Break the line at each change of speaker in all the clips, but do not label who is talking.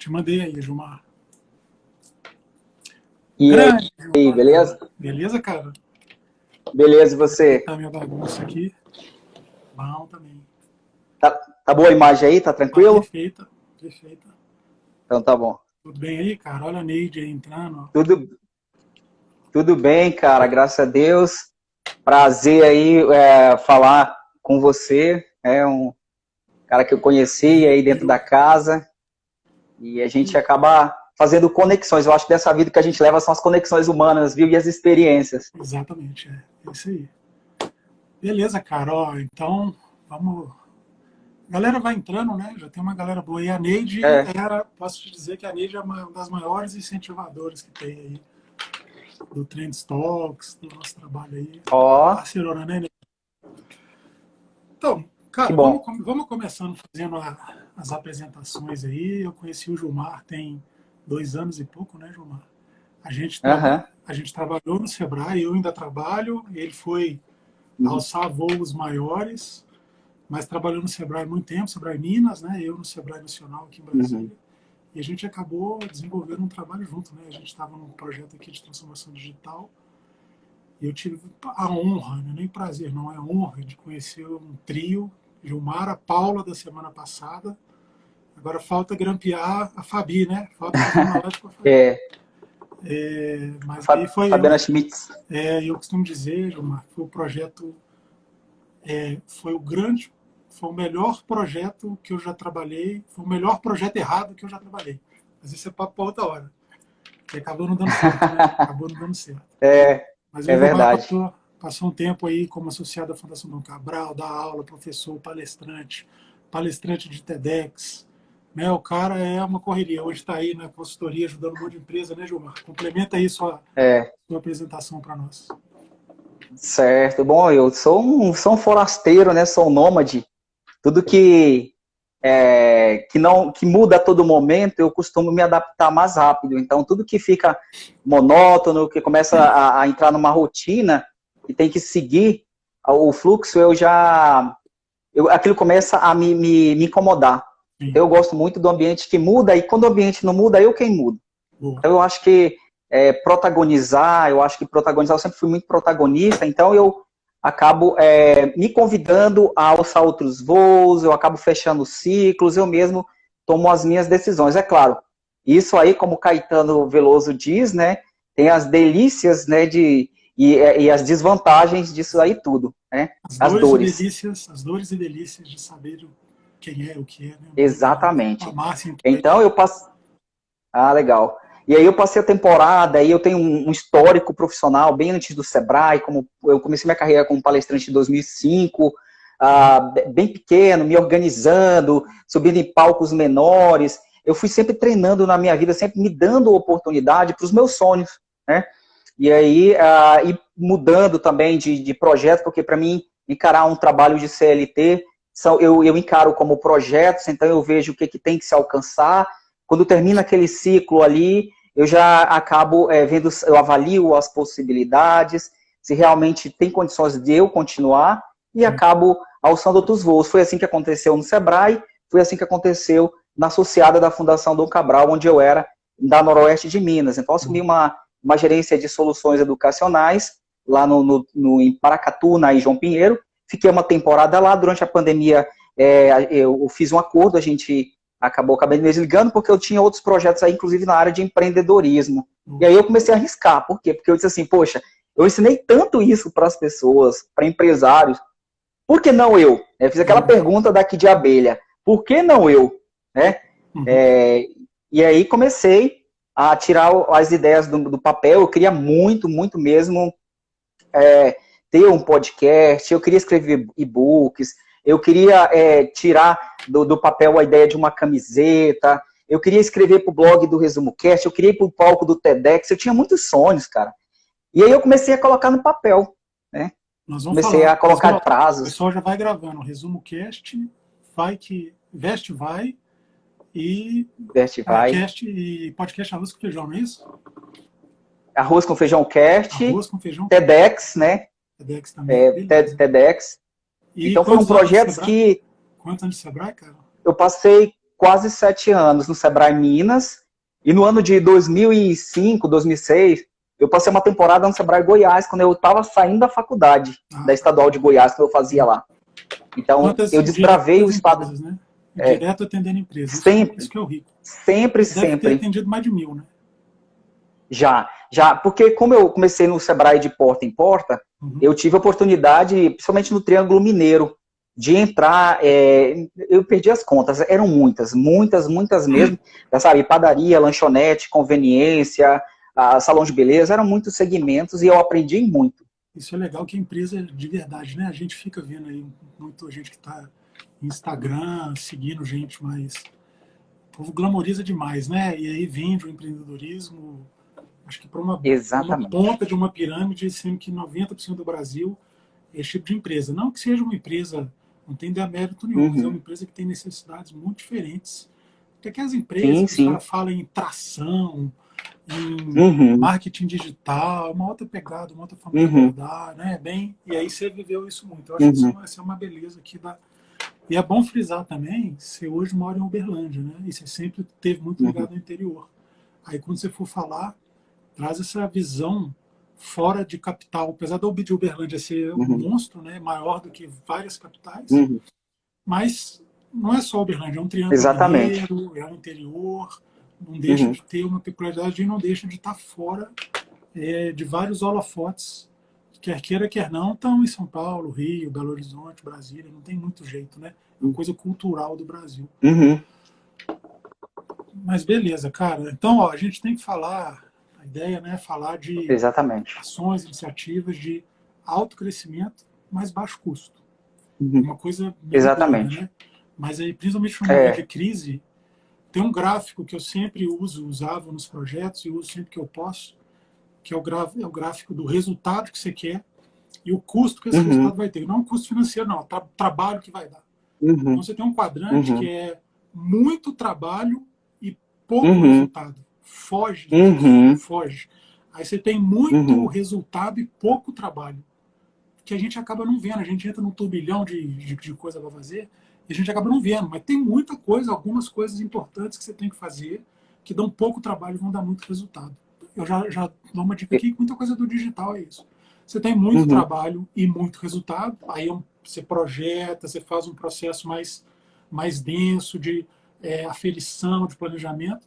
Te mandei aí, Gilmar.
E
Grande,
aí,
Gilmar,
beleza?
cara. Beleza, cara?
Beleza, e você?
Tá minha bagunça aqui. Bom também.
Tá boa a imagem aí? Tá
Tá
tranquilo?
perfeita, perfeita.
Então tá bom.
Tudo bem aí, cara? Olha a Neide aí entrando, ó.
Tudo, tudo bem, cara, graças a Deus. Prazer aí falar com você. É um cara que eu conheci aí dentro da casa e a gente acaba fazendo conexões. Eu acho que dessa vida que a gente leva são as conexões humanas, viu? E as experiências.
Exatamente, é isso aí. Beleza, cara, ó, então vamos. A galera vai entrando, né? Já tem uma galera boa. E a Neide
É,
posso te dizer que a Neide é uma das maiores incentivadoras que tem aí do Trend Stocks, do nosso trabalho aí.
ó,
Parceirona, né, Neide? Então,
que
cara,
bom.
vamos começando fazendo as apresentações aí. Eu conheci o Gilmar tem 2 anos e pouco, né, Gilmar?
Aham.
A gente trabalhou no Sebrae, eu ainda trabalho, ele foi
Uhum.
alçar voos maiores, mas trabalhou no Sebrae há muito tempo, Sebrae Minas, né? Eu no Sebrae Nacional aqui em
Uhum.
Brasília. E a gente acabou desenvolvendo um trabalho junto, né? A gente estava num projeto aqui de transformação digital e eu tive a honra, não é nem prazer, não, é a honra de conhecer um trio, Gilmar, a Paula da semana passada. Agora falta grampear a Fabi, né? Falta fazer uma live com a Fabi.
É,
Mas aí foi
Fabiana Schmitz.
eu costumo dizer, Gilmar, foi o projeto, foi o grande, foi o melhor projeto que eu já trabalhei, foi o melhor projeto errado que eu já trabalhei. Mas isso é papo para outra hora. Que acabou não dando certo, né? Acabou não dando certo.
É,
Mas o
é
Gilmar
verdade.
passou um tempo aí como associado à Fundação Dom Cabral, dá aula, professor, palestrante de TEDx. Né? O cara é uma correria. Hoje está aí na consultoria ajudando um monte de empresa, né, Gilmar? Complementa aí
É.
sua apresentação para nós.
Certo. Bom, eu sou um forasteiro, né? Sou um nômade. Tudo que muda a todo momento, eu costumo me adaptar mais rápido. Então, tudo que fica monótono, que começa a entrar numa rotina e tem que seguir o fluxo, aquilo começa a me incomodar. Então,
Sim.
eu gosto muito do ambiente que muda, e quando o ambiente não muda, eu quem mudo.
Boa.
Então, eu acho que protagonizar, eu sempre fui muito protagonista, então eu acabo me convidando a alçar outros voos, eu acabo fechando ciclos, eu mesmo tomo as minhas decisões. É claro, isso aí, como Caetano Veloso diz, né, tem as delícias, né, e as desvantagens disso aí tudo, né, as dores.
As dores e delícias de saber quem é, o que é, né? Uma
Exatamente.
máxima por aí.
Então, eu passo. Ah, legal. E aí eu passei a temporada, aí eu tenho um histórico profissional bem antes do Sebrae, como eu comecei minha carreira como palestrante em 2005, bem pequeno, me organizando, subindo em palcos menores. Eu fui sempre treinando na minha vida, sempre me dando oportunidade para os meus sonhos, né? E aí, e mudando também de projeto, porque para mim, encarar um trabalho de CLT, eu encaro como projetos, então eu vejo o que tem que se alcançar. Quando termina aquele ciclo ali, eu já acabo vendo, eu avalio as possibilidades, se realmente tem condições de eu continuar, e
Sim.
acabo alçando outros voos. Foi assim que aconteceu no Sebrae, foi assim que aconteceu na associada da Fundação Dom Cabral, onde eu era, da Noroeste de Minas. Então, assumi uma gerência de soluções educacionais, lá em Paracatu, na João Pinheiro. Fiquei uma temporada lá, durante a pandemia eu fiz um acordo, a gente acabei me desligando, porque eu tinha outros projetos aí, inclusive na área de empreendedorismo. E aí eu comecei a arriscar. Por quê? Porque eu disse assim, poxa, eu ensinei tanto isso para as pessoas, para empresários, por que não eu? Eu fiz aquela pergunta daqui de abelha, por que não eu? Né?
Uhum.
E aí comecei a tirar as ideias do papel. Eu queria muito, muito mesmo ter um podcast, eu queria escrever e-books, eu queria tirar do papel a ideia de uma camiseta, eu queria escrever para o blog do Resumo Cast, eu queria ir para o palco do TEDx, eu tinha muitos sonhos, cara. E aí eu comecei a colocar no papel, né?
Nós vamos
Comecei
falar.
a colocar
O
prazos.
pessoal já vai gravando. Resumo cast, vai que veste vai e
Vai.
cast e podcast arroz com feijão, não é isso?
Arroz com feijão cast,
Arroz com feijão cast.
TEDx, né?
TEDx também, beleza.
TEDx.
E
Então foram
quantos anos de
projetos
Sebrae?
que
Quantos anos de Sebrae, cara?
eu passei quase 7 anos no Sebrae Minas, e no ano de 2005, 2006, eu passei uma temporada no Sebrae Goiás, quando eu estava saindo da faculdade, da Estadual de Goiás, que eu fazia lá. Então, eu desbravei o estado...
Empresas, né? Direto atendendo empresas.
Sempre.
Isso que é o rico.
Sempre.
Deve ter atendido mais de 1000, né?
Já, porque como eu comecei no Sebrae de porta em porta, eu tive a oportunidade, principalmente no Triângulo Mineiro, de entrar, eu perdi as contas, eram muitas mesmo, sabe, padaria, lanchonete, conveniência, salão de beleza, eram muitos segmentos e eu aprendi muito.
Isso é legal, que a empresa é de verdade, né? A gente fica vendo aí muita gente que está no Instagram, seguindo gente, mas o povo glamoriza demais, né? E aí vende o empreendedorismo, acho que para uma ponta de uma pirâmide, sendo que 90% do Brasil é esse tipo de empresa. Não que seja uma empresa, não tem demérito nenhum, mas é uma empresa que tem necessidades muito diferentes. Tem aquelas empresas que os caras falam em tração, em marketing digital, uma outra pegada, uma outra forma de abordar, né? E aí você viveu isso muito. Eu acho que isso é uma beleza aqui da... E é bom frisar também, você hoje mora em Uberlândia, né? E você sempre teve muito ligado ao interior. Aí quando você for falar, traz essa visão fora de capital, apesar da de Uberlândia ser um monstro, né, maior do que várias capitais, mas não é só Uberlândia, é um triângulo mineiro, é um interior, não deixa de ter uma peculiaridade e não deixa de estar fora de vários holofotes, quer queira, quer não, estão em São Paulo, Rio, Belo Horizonte, Brasília, não tem muito jeito, né? É uma coisa cultural do Brasil. Mas beleza, cara. Então, ó, a gente tem que falar, a ideia, né, é falar de ações, iniciativas de alto crescimento, mas baixo custo. Uma coisa boa, né? Mas aí, principalmente no momento de crise, tem um gráfico que eu sempre usava nos projetos e uso sempre que eu posso, que é o gráfico do resultado que você quer e o custo que esse resultado vai ter. Não o custo financeiro, não, o trabalho que vai dar. Então você tem um quadrante que é muito trabalho e pouco resultado. Foge disso, foge. Aí você tem muito resultado e pouco trabalho, que a gente acaba não vendo. A gente entra num turbilhão de coisa para fazer e a gente acaba não vendo. Mas tem muita coisa, algumas coisas importantes que você tem que fazer, que dão pouco trabalho e vão dar muito resultado. Eu já dou uma dica aqui, muita coisa do digital é isso. Você tem muito trabalho e muito resultado, aí você projeta, você faz um processo mais denso de aferição, de planejamento,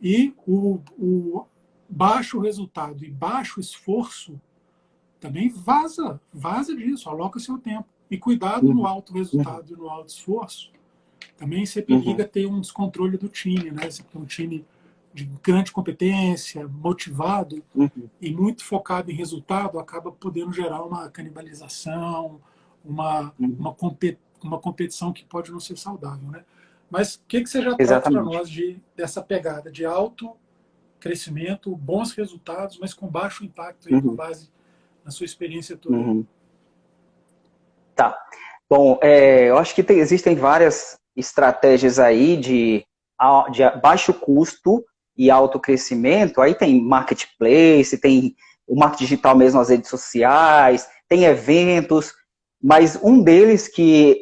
e o baixo resultado e baixo esforço também vaza disso, aloca seu tempo. E cuidado no alto resultado e no alto esforço, também você periga ter um descontrole do time, né? Você tem um time de grande competência, motivado e muito focado em resultado, acaba podendo gerar uma canibalização, uma competição que pode não ser saudável, né? Mas o que você já traz para nós dessa pegada de alto crescimento, bons resultados, mas com baixo impacto aí, com base na sua experiência toda?
Tá. Bom, eu acho que existem várias estratégias aí de baixo custo e alto crescimento. Aí tem marketplace, tem o marketing digital mesmo nas redes sociais, tem eventos, mas um deles que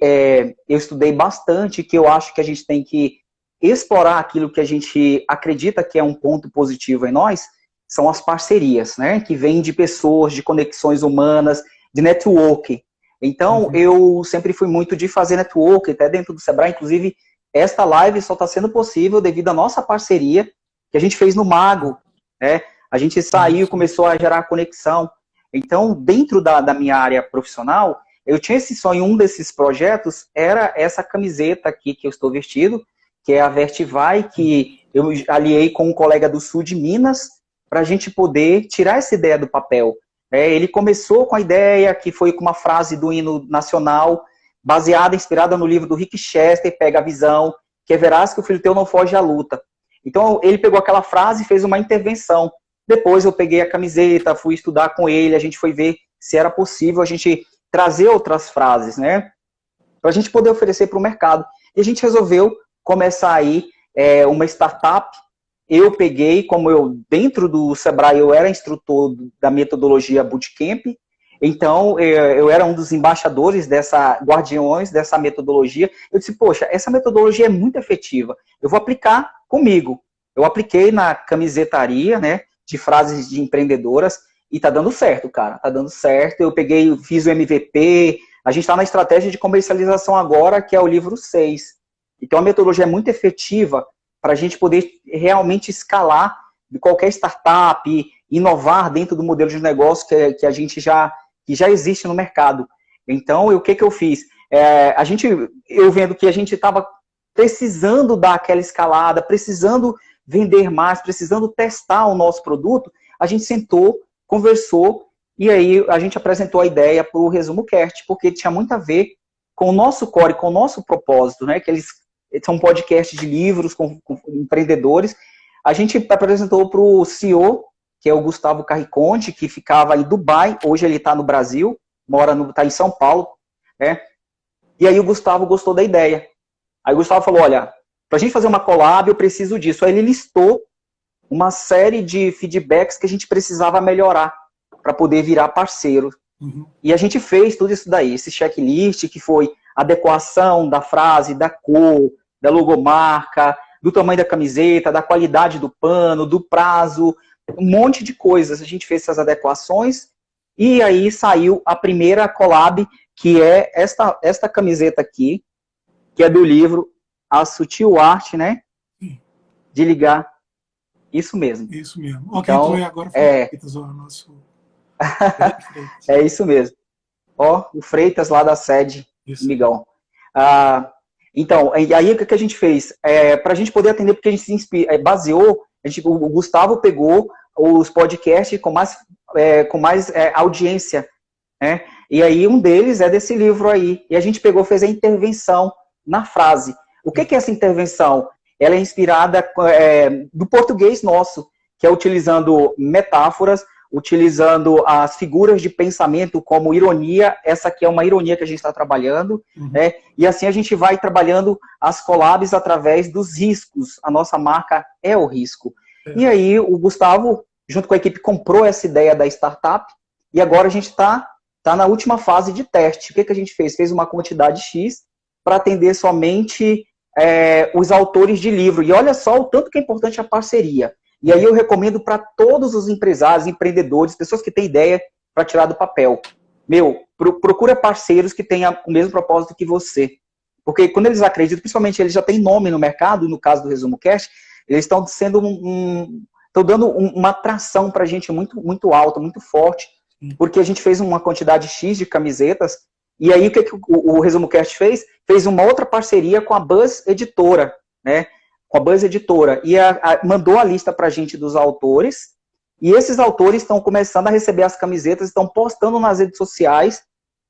eu estudei bastante, que eu acho que a gente tem que explorar aquilo que a gente acredita que é um ponto positivo em nós, são as parcerias, né? Que vêm de pessoas, de conexões humanas, de network. Então, eu sempre fui muito de fazer network, até dentro do Sebrae. Inclusive, esta live só está sendo possível devido à nossa parceria que a gente fez no Mago, né? A gente saiu e começou a gerar conexão. Então, dentro da minha área profissional, eu tinha esse sonho, um desses projetos era essa camiseta aqui que eu estou vestido, que é a Vertivai, que eu aliei com um colega do sul de Minas, para a gente poder tirar essa ideia do papel. Ele começou com a ideia, que foi com uma frase do hino nacional, baseada, inspirada no livro do Rick Chester, Pega a Visão, que é verás que o filho teu não foge à luta. Então, ele pegou aquela frase e fez uma intervenção. Depois eu peguei a camiseta, fui estudar com ele, a gente foi ver se era possível a gente trazer outras frases, né? Para a gente poder oferecer para o mercado. E a gente resolveu começar aí uma startup. Eu peguei, como eu, dentro do Sebrae, eu era instrutor da metodologia Bootcamp, Então, eu era um dos embaixadores guardiões dessa metodologia. Eu disse, poxa, essa metodologia é muito efetiva. Eu vou aplicar comigo. Eu apliquei na camisetaria, né, de frases de empreendedoras, e tá dando certo, cara. Tá dando certo. Eu fiz o MVP. A gente está na estratégia de comercialização agora, que é o livro 6. Então, a metodologia é muito efetiva para a gente poder realmente escalar de qualquer startup, inovar dentro do modelo de negócio que a gente que já existe no mercado. Então, o que eu fiz? Eu vendo que a gente estava precisando dar aquela escalada, precisando vender mais, precisando testar o nosso produto, a gente sentou, conversou, e aí a gente apresentou a ideia para o Resumo Cast, porque tinha muito a ver com o nosso core, com o nosso propósito, né? Que eles são podcasts de livros com empreendedores. A gente apresentou para o CEO, que é o Gustavo Carriconte, que ficava em Dubai, hoje ele está no Brasil, está em São Paulo, né? E aí o Gustavo gostou da ideia. Aí o Gustavo falou, olha, para a gente fazer uma collab, eu preciso disso. Aí ele listou uma série de feedbacks que a gente precisava melhorar para poder virar parceiro.
Uhum.
E a gente fez tudo isso daí, esse checklist, que foi adequação da frase, da cor, da logomarca, do tamanho da camiseta, da qualidade do pano, do prazo, um monte de coisas. A gente fez essas adequações e aí saiu a primeira collab, que é esta camiseta aqui, que é do livro A Sutil Arte, né? De ligar. Isso mesmo.
Isso mesmo. Ó,
então,
quem foi agora foi o Freitas, ó, nosso...
É isso mesmo. Ó, o Freitas lá da sede, Migão. Então, aí o que a gente fez? Para a gente poder atender, porque a gente se baseou, o Gustavo pegou os podcasts com mais audiência, né? E aí um deles é desse livro aí. E a gente fez a intervenção na frase. O que é essa intervenção? Ela é inspirada do português nosso, que é utilizando metáforas, utilizando as figuras de pensamento como ironia. Essa aqui é uma ironia que a gente está trabalhando, né? E assim a gente vai trabalhando as collabs através dos riscos. A nossa marca é o risco. E aí o Gustavo, junto com a equipe, comprou essa ideia da startup e agora a gente está na última fase de teste. O que a gente fez? Fez uma quantidade X para atender somente os autores de livro. E olha só o tanto que é importante a parceria. E aí eu recomendo para todos os empresários, empreendedores, pessoas que têm ideia para tirar do papel. Procura parceiros que tenham o mesmo propósito que você. Porque quando eles acreditam, principalmente eles já têm nome no mercado, no caso do Resumo Cast, eles estão sendo estão dando uma atração para a gente muito, muito alta, muito forte, porque a gente fez uma quantidade X de camisetas. E aí o que o Resumo Cast fez? Fez uma outra parceria com a Buzz Editora, né? Com a Buzz Editora, e mandou a lista para a gente dos autores, e esses autores estão começando a receber as camisetas, estão postando nas redes sociais,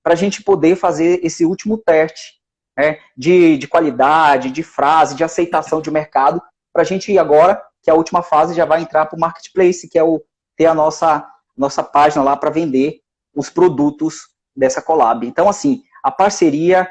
para a gente poder fazer esse último teste, né, de qualidade, de frase, de aceitação de mercado, para a gente ir agora, que a última fase já vai entrar para o Marketplace, que é ter a nossa página lá para vender os produtos dessa collab. Então, assim, a parceria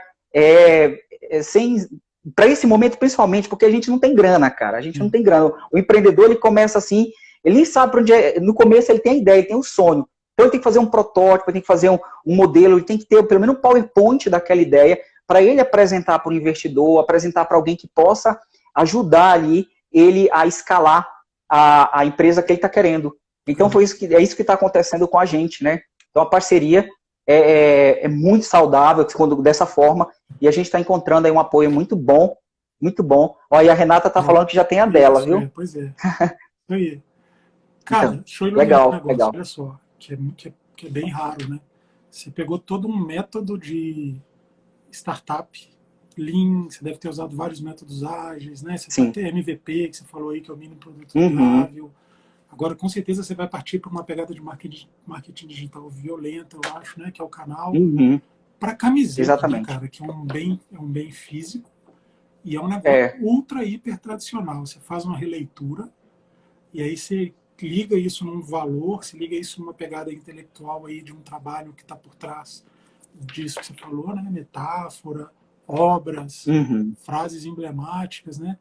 para esse momento, principalmente, porque a gente não tem grana, cara. A gente não tem grana. O empreendedor, ele começa assim, ele nem sabe para onde é. No começo, ele tem a ideia, ele tem o sonho. Então, ele tem que fazer um protótipo, ele tem que fazer um modelo, ele tem que ter pelo menos um PowerPoint daquela ideia, para ele apresentar para o investidor, apresentar para alguém que possa ajudar ali ele a escalar a empresa que ele está querendo. Então, é isso que está acontecendo com a gente, né? Então, a parceria é muito saudável quando dessa forma, e a gente está encontrando aí um apoio muito bom, muito bom. Olha, a Renata está falando que já tem a dela, viu?
Pois é. Aí. Cara,
então,
deixa eu
legal,
um negócio,
legal.
Olha só, que é bem raro, né? Você pegou todo um método de startup, Lean, você deve ter usado vários métodos ágeis, né? Você pode ter MVP, que você falou aí, que é o mínimo produto viável. Agora, com certeza, você vai partir para uma pegada de marketing digital violenta, eu acho, né? Que é o canal. Para camiseta, né, cara? Que é um bem físico e é um negócio ultra, hiper tradicional. Você faz uma releitura e aí você liga isso num valor, você liga isso numa pegada intelectual aí de um trabalho que está por trás disso que você falou, né? Metáfora, obras, frases emblemáticas, né?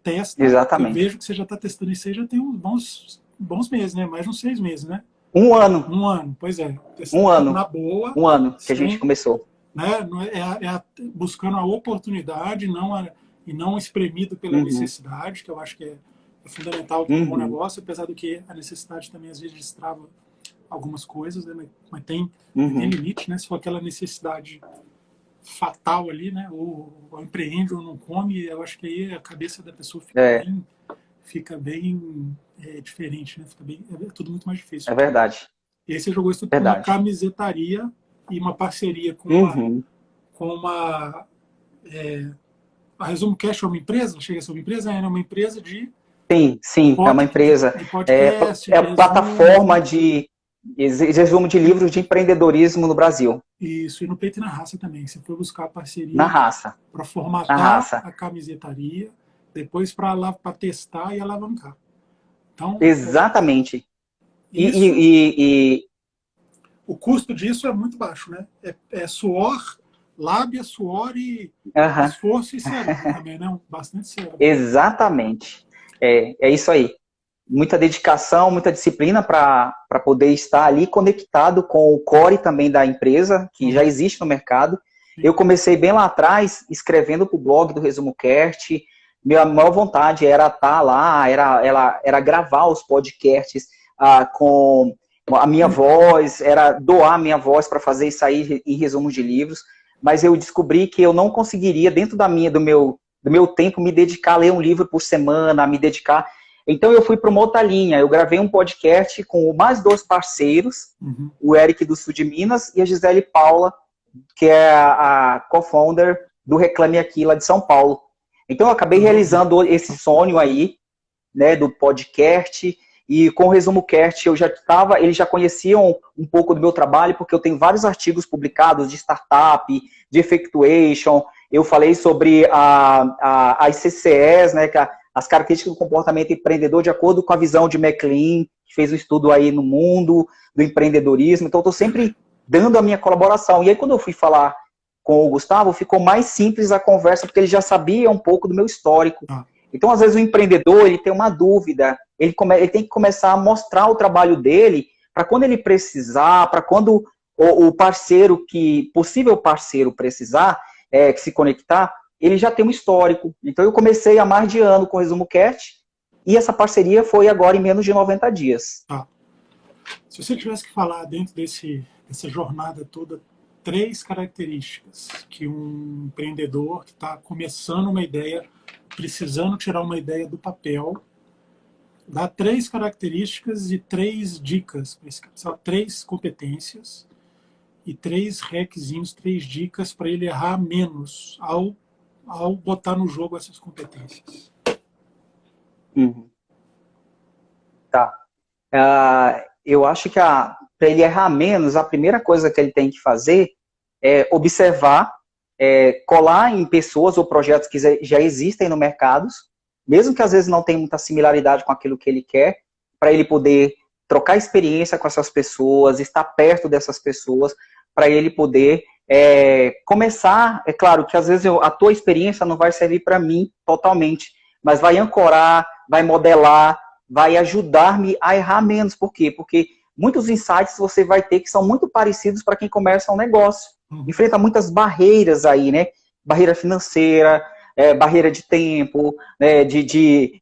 Testa.
Exatamente.
Eu vejo que você já está testando isso aí, já tem uns bons meses, né? Mais de uns 6 meses, né?
Um ano,
Um ano, pois é.
um
Testando
ano,
na boa,
um ano que a gente
sem,
começou.
né, buscando a oportunidade e não espremido pela
Uhum,
necessidade, que eu acho que é fundamental para um bom
uhum,
negócio, apesar do que a necessidade também às vezes destrava algumas coisas, né, mas tem
uhum.
limite, né? Se for aquela necessidade fatal ali, né? Ou empreende ou não come, eu acho que aí a cabeça da pessoa
É,
fica bem diferente, né? Fica bem, é tudo muito mais difícil.
é verdade,
E aí você jogou isso tudo para uma
verdade.
camisetaria e uma parceria
Uhum.
com uma a Resumo Cash é uma empresa, chega a ser uma empresa, é uma empresa
Sim, sim, é uma empresa,
de podcast,
é
de resumos,
plataforma
né?
de resumo de livros de empreendedorismo no Brasil,
Isso, e no Peito e na Raça também. Você foi buscar a
na
parceria
raça,
para
na
formatar
raça.
a camisetaria, depois para testar e alavancar. Então,
Exatamente. E,
isso,
e,
o custo disso é muito baixo, né? É suor, lábia, suor e
aham,
esforço e cérebro também, né? Bastante cérebro.
exatamente. É isso aí. Muita dedicação, muita disciplina para poder estar ali conectado com o core também da empresa, que já
Uhum,
existe no mercado. Eu
sim.
comecei bem lá atrás, escrevendo para o blog do Resumo Cast. Minha maior vontade era estar lá, era gravar os podcasts com a minha voz, era doar a minha voz para fazer isso aí em resumos de livros. Mas eu descobri que eu não conseguiria, dentro do meu tempo, me dedicar a ler um livro por semana, a me dedicar. Então eu fui para uma outra linha. Eu gravei um podcast com mais dois parceiros,
Uhum.
o Eric do Sul de Minas e a Gisele Paula, que é a co-founder do Reclame Aqui, lá de São Paulo. Então eu acabei
Ah, ok.
realizando esse sonho aí, né, do podcast, e com o Resumo Cast eu já estava, eles já conheciam um pouco do meu trabalho, porque eu tenho vários artigos publicados de startup, de effectuation, eu falei sobre as CCS, né, as características do comportamento empreendedor de acordo com a visão de McLean, que fez um estudo aí no mundo do empreendedorismo, então eu estou sempre dando a minha colaboração. E aí quando eu fui falar com o Gustavo, ficou mais simples a conversa, porque ele já sabia um pouco do meu histórico.
Ah,
Então, às vezes, o empreendedor ele tem uma dúvida, ele tem que começar a mostrar o trabalho dele para quando ele precisar, para quando o parceiro possível parceiro precisar, que se conectar, ele já tem um histórico. Então, eu comecei há mais de ano com o Resumo Cast e essa parceria foi agora em menos de 90 dias.
ah. Se você tivesse que falar dentro dessa jornada toda, três características que um empreendedor que está começando uma ideia, precisando tirar uma ideia do papel, dá três características e três dicas, três competências e três hackzinhos, três dicas para ele errar menos ao botar no jogo essas competências.
Uhum. Tá. Eu acho que para ele errar menos, a primeira coisa que ele tem que fazer é observar, colar em pessoas ou projetos que já existem no mercado, mesmo que às vezes não tenha muita similaridade com aquilo que ele quer, para ele poder trocar experiência com essas pessoas, estar perto dessas pessoas, para ele poder começar. É claro que às vezes a tua experiência não vai servir para mim totalmente, mas vai ancorar, vai modelar, vai ajudar-me a errar menos. Por quê? Porque muitos insights você vai ter que são muito parecidos para quem começa um negócio.
Uhum.
Enfrenta muitas barreiras aí, né? Barreira financeira, barreira de tempo, né?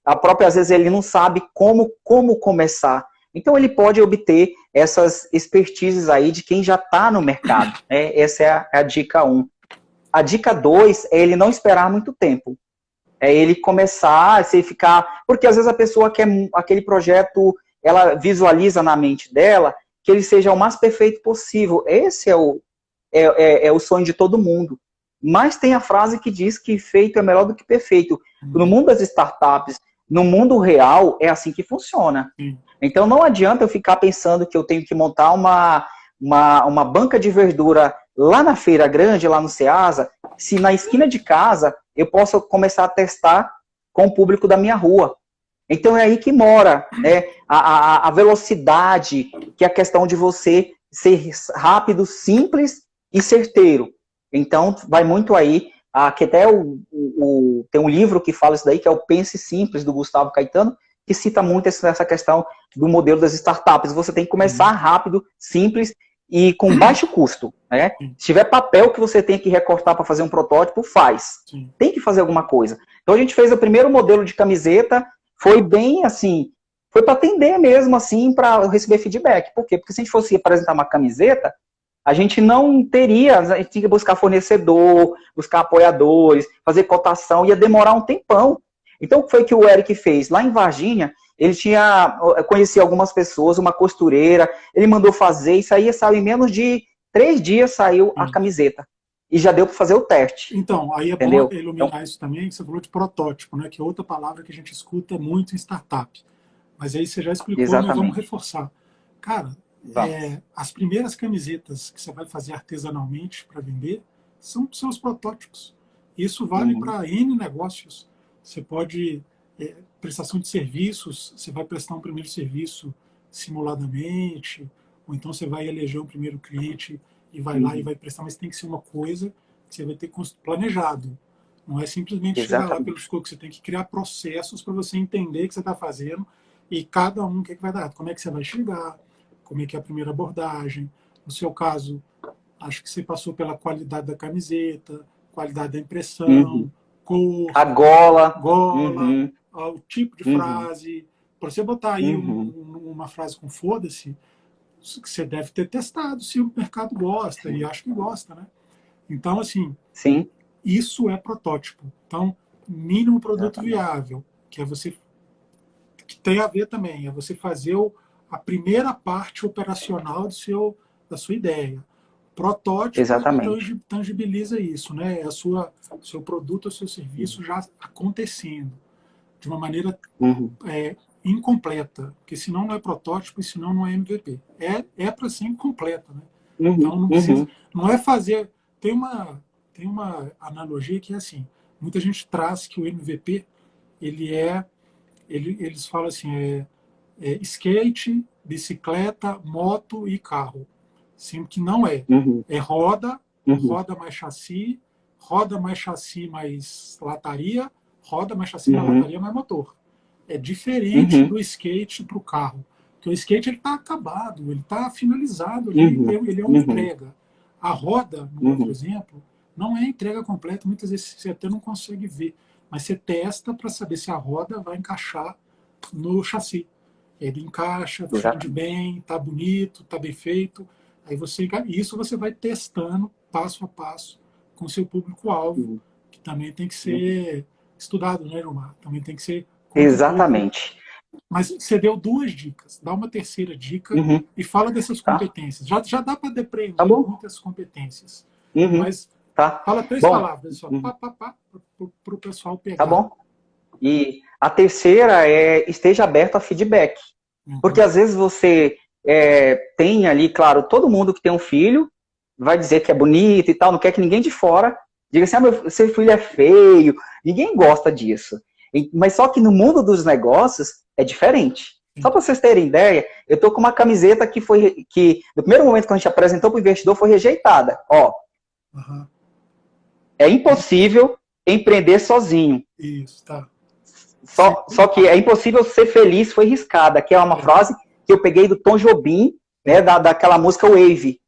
A própria, às vezes, ele não sabe como começar. Então, ele pode obter essas expertises aí de quem já está no mercado. Né? Essa é a dica 1. A dica 2 é ele não esperar muito tempo. É ele começar, se ficar... Porque, às vezes, a pessoa quer aquele projeto, ela visualiza na mente dela que ele seja o mais perfeito possível. Esse é o sonho de todo mundo. Mas tem a frase que diz que feito é melhor do que perfeito. No mundo das startups, no mundo real, é assim que funciona. Então não adianta eu ficar pensando que eu tenho que montar uma banca de verdura lá na Feira Grande, lá no Ceasa, se na esquina de casa eu posso começar a testar com o público da minha rua. Então é aí que mora, né, a velocidade, que é a questão de você ser rápido, simples e certeiro. Então vai muito aí, que até tem um livro que fala isso daí, que é o Pense Simples, do Gustavo Caetano, que cita muito essa questão do modelo das startups. Você tem que começar rápido, simples e com baixo custo, né? Se tiver papel que você tem que recortar para fazer um protótipo, faz.
Sim.
Tem que fazer alguma coisa. Então a gente fez o primeiro modelo de camiseta, foi bem assim, foi para atender mesmo assim, para receber feedback. Por quê? Porque se a gente fosse apresentar uma camiseta, a gente não teria, a gente tinha que buscar fornecedor, buscar apoiadores, fazer cotação, ia demorar um tempão. Então, o que foi que o Eric fez? Lá em Varginha, ele conhecia algumas pessoas, uma costureira, ele mandou fazer, isso aí saiu em menos de 3 dias, saiu a camiseta. E já deu para fazer o teste.
Então, aí é bom iluminar isso também, que você falou de protótipo, né? Que é outra palavra que a gente escuta muito em startup. Mas aí você já explicou, mas vamos reforçar. Cara, as primeiras camisetas que você vai fazer artesanalmente para vender são seus protótipos. Isso vale para N negócios. Você pode, prestação de serviços, você vai prestar um primeiro serviço simuladamente, ou então você vai eleger um primeiro cliente e vai lá e vai prestar, mas tem que ser uma coisa que você vai ter planejado. Não é simplesmente chegar lá pelo escopo, você tem que criar processos para você entender o que você está fazendo e cada um o que vai dar. Como é que você vai chegar, como é que é a primeira abordagem. No seu caso, acho que você passou pela qualidade da camiseta, qualidade da impressão, cor,
a gola,
o tipo de frase. Para você botar aí uma frase com foda-se, você deve ter testado se o mercado gosta, e acho que gosta, né? Então, assim, isso é protótipo. Então, mínimo produto viável, que é você, que tem a ver também, é você fazer a primeira parte operacional da sua ideia. Protótipo tangibiliza isso, né? É o seu produto, o seu serviço já acontecendo de uma maneira incompleta, porque senão não é protótipo e senão não é MVP. É para ser incompleta, né? Então não precisa, não é fazer. Tem uma analogia que é assim: muita gente traz que o MVP eles falam assim, skate, bicicleta, moto e carro. Sendo que não é. É roda mais chassi mais lataria, roda mais chassi mais lataria mais motor. É diferente do skate para o carro. Porque o skate está acabado, ele está finalizado, ele é uma entrega. A roda, no outro exemplo, não é entrega completa, muitas vezes você até não consegue ver, mas você testa para saber se a roda vai encaixar no chassi. Ele encaixa, funde bem, está bonito, está bem feito. Aí isso você vai testando passo a passo com o seu público-alvo, que também tem que ser estudado, né, Gilmar? Também tem que ser...
Exatamente.
Mas você deu 2 dicas, dá uma terceira dica e fala dessas competências. Já dá para depreender muitas competências. Mas fala 3 palavras só, para o pessoal pegar.
Tá bom. E a terceira é esteja aberto a feedback. Porque às vezes você tem ali, claro, todo mundo que tem um filho vai dizer que é bonito e tal, não quer que ninguém de fora diga assim, seu filho é feio, ninguém gosta disso. Mas só que no mundo dos negócios é diferente. Só para vocês terem ideia, eu tô com uma camiseta que no primeiro momento que a gente apresentou para o investidor foi rejeitada. Ó, é impossível empreender sozinho.
Isso, tá.
Só que é impossível ser feliz foi riscada, que é uma frase que eu peguei do Tom Jobim, né, daquela música Wave.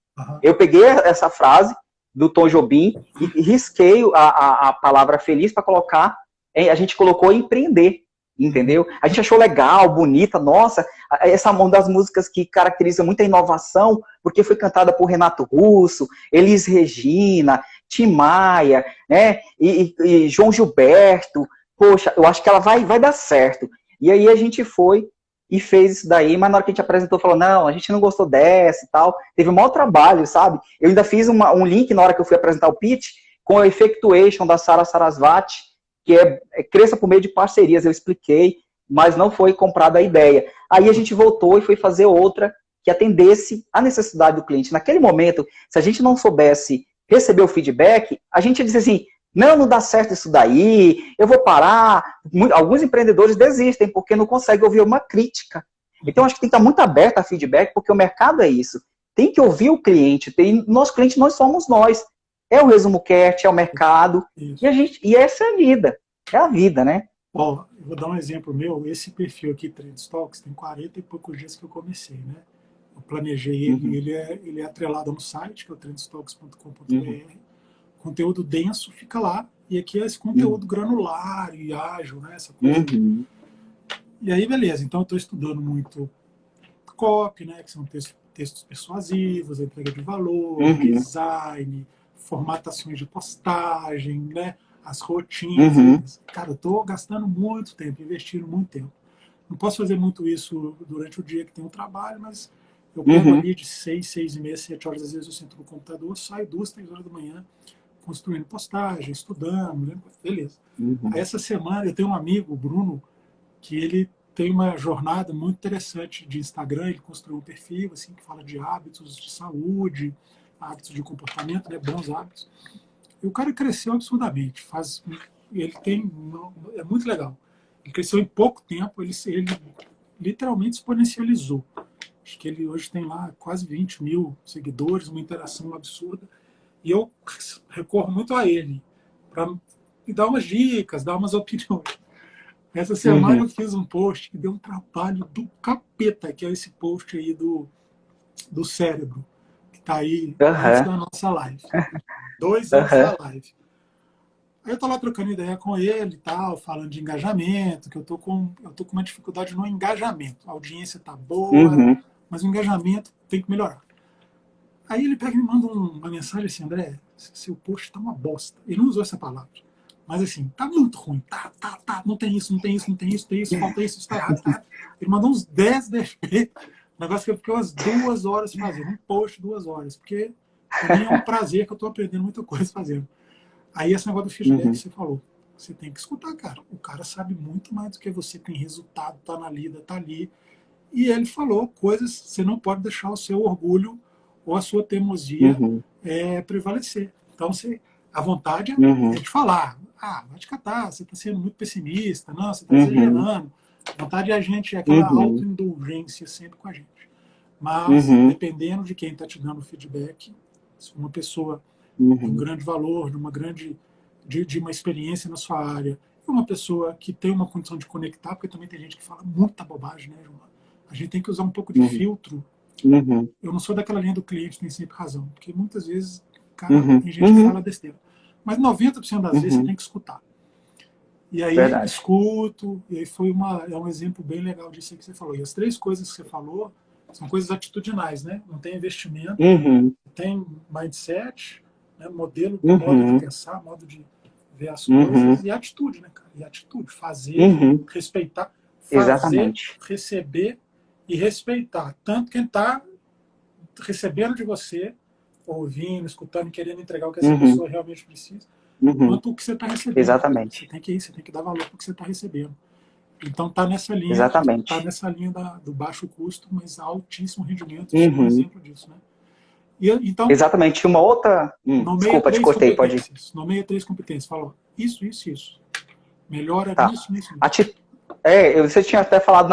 Eu peguei essa frase do Tom Jobim e risquei a palavra feliz para colocar, a gente colocou empreender, entendeu? A gente achou legal, bonita, nossa, essa é uma das músicas que caracteriza muita inovação, porque foi cantada por Renato Russo, Elis Regina, Tim Maia, né, e João Gilberto. Poxa, eu acho que ela vai dar certo. E aí a gente foi e fez isso daí, mas na hora que a gente apresentou, falou, não, a gente não gostou dessa e tal. Teve um maior trabalho, sabe? Eu ainda fiz um link na hora que eu fui apresentar o pitch com a Effectuation da Sara Sarasvati, que cresça por meio de parcerias. Eu expliquei, mas não foi comprada a ideia. Aí a gente voltou e foi fazer outra que atendesse a necessidade do cliente. Naquele momento, se a gente não soubesse receber o feedback, a gente ia dizer assim, não dá certo isso daí, eu vou parar. Alguns empreendedores desistem porque não conseguem ouvir uma crítica. Então, acho que tem que estar muito aberto a feedback, porque o mercado é isso. Tem que ouvir o cliente. Nosso cliente, nós somos nós. É o Resumo Cast, é o mercado. E essa é a vida. É a vida, né?
Ó, eu vou dar um exemplo meu. Esse perfil aqui, Trendstalks, tem 40 e poucos dias que eu comecei, né? Eu planejei ele,
Uhum,
ele é atrelado a um site, que é o
uhum,
trendstalks.com.br. Conteúdo denso fica lá. E aqui é esse
uhum,
conteúdo granular e ágil, né? Essa coisa.
uhum,
E aí, beleza. Então, eu estou estudando muito copy, né? Que são textos persuasivos, entrega de valor,
uhum,
design, formatações de postagem, né? As
uhum,
rotinas. Cara, eu estou gastando muito tempo, investindo muito tempo. Não posso fazer muito isso durante o dia que tem o trabalho, mas eu pego
uhum,
ali de 6, 6h30, 7 horas, às vezes eu sento no computador, saio 2, 3 horas da manhã, construindo postagem, estudando, né? Beleza. Aí
uhum,
essa semana eu tenho um amigo, o Bruno, que ele tem uma jornada muito interessante de Instagram, ele construiu um perfil assim que fala de hábitos de saúde, hábitos de comportamento, né, bons hábitos. E o cara cresceu absurdamente, ele tem, é muito legal. Ele cresceu em pouco tempo, ele literalmente exponencializou. Acho que ele hoje tem lá quase 20 mil seguidores, uma interação absurda. E eu recorro muito a ele para me dar umas dicas, dar umas opiniões. Essa semana
uhum.
eu fiz um post que deu um trabalho do capeta, que é esse post aí do cérebro, que está aí antes
Aham,
da nossa live. 2 antes
aham,
da live. Aí eu tô lá trocando ideia com ele e tal, falando de engajamento, que eu tô com uma dificuldade no engajamento. A audiência tá boa,
uhum,
mas o engajamento tem que melhorar. Aí ele pega e me manda uma mensagem assim: André, seu post tá uma bosta. Ele não usou essa palavra. Mas assim, tá muito ruim. Tá. Não tem isso, não tem isso, não tem isso, tem isso, falta isso, isso tá errado, tá errado. Ele mandou uns 10 defeitos. Negócio que eu fiquei umas 2 horas fazendo. Um post, 2 horas. Porque para mim é um prazer que eu tô aprendendo muita coisa fazendo. Aí esse negócio do feedback que
uhum,
você falou. Você tem que escutar, cara. O cara sabe muito mais do que você, tem resultado, tá na lida, tá ali. E ele falou coisas, você não pode deixar o seu orgulho ou a sua teimosia
uhum,
prevalecer. Então, a vontade é
uhum,
de falar, vai te catar, você está sendo muito pessimista, não, você está
uhum,
exagerando. A vontade é a gente, é aquela
uhum,
autoindulgência sempre com a gente. Mas,
uhum,
dependendo de quem está te dando feedback, se for uma pessoa de um
uhum,
grande valor, de uma experiência na sua área, e uma pessoa que tem uma condição de conectar, porque também tem gente que fala muita bobagem, né, João? A gente tem que usar um pouco de
uhum,
filtro.
uhum,
Eu não sou daquela linha do cliente tem sempre razão, porque muitas vezes, cara,
uhum,
tem gente que
uhum,
fala besteira. Mas 90% das vezes você
uhum.
tem que escutar. E aí
Verdade.
escuto, e aí é um exemplo bem legal disso aí que você falou. E as 3 coisas que você falou são coisas atitudinais, né? Não tem investimento,
Uhum,
tem mindset, né? Modo de
uhum,
pensar, modo de ver as
uhum,
coisas e atitude, né, cara? E atitude, fazer,
uhum.
respeitar, fazer,
Exatamente.
receber e respeitar. Tanto quem está recebendo de você, ouvindo, escutando, querendo entregar o que essa
Uhum,
pessoa realmente precisa,
uhum.
quanto o que você está recebendo, cara. Você
Exatamente.
tem que dar valor para o que você está recebendo. Então tá
Exatamente.
nessa linha do baixo custo, mas altíssimo rendimento. Eu sou um
Uhum.
exemplo disso, né? E então
Exatamente. Uma outra.
nomeia
Desculpa, te
três
cortei, pode ir.
competências. Nomeia 3 competências. Fala, isso, isso, isso. Melhora
Tá.
nisso, nisso, nisso.
Ati... Você tinha até falado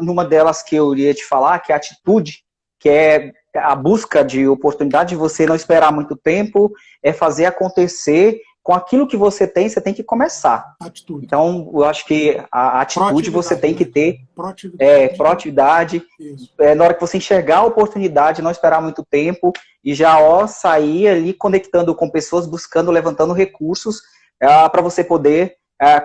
numa delas que eu iria te falar, que é a atitude, que é a busca de oportunidade de você não esperar muito tempo, é fazer acontecer com aquilo que você tem que começar.
Atitude.
Então, eu acho que a atitude você
Proatividade,
tem que
né?
ter,
Proatividade.
proatividade,
Isso.
na hora que você enxergar a oportunidade, não esperar muito tempo e já sair ali conectando com pessoas, buscando, levantando recursos para você poder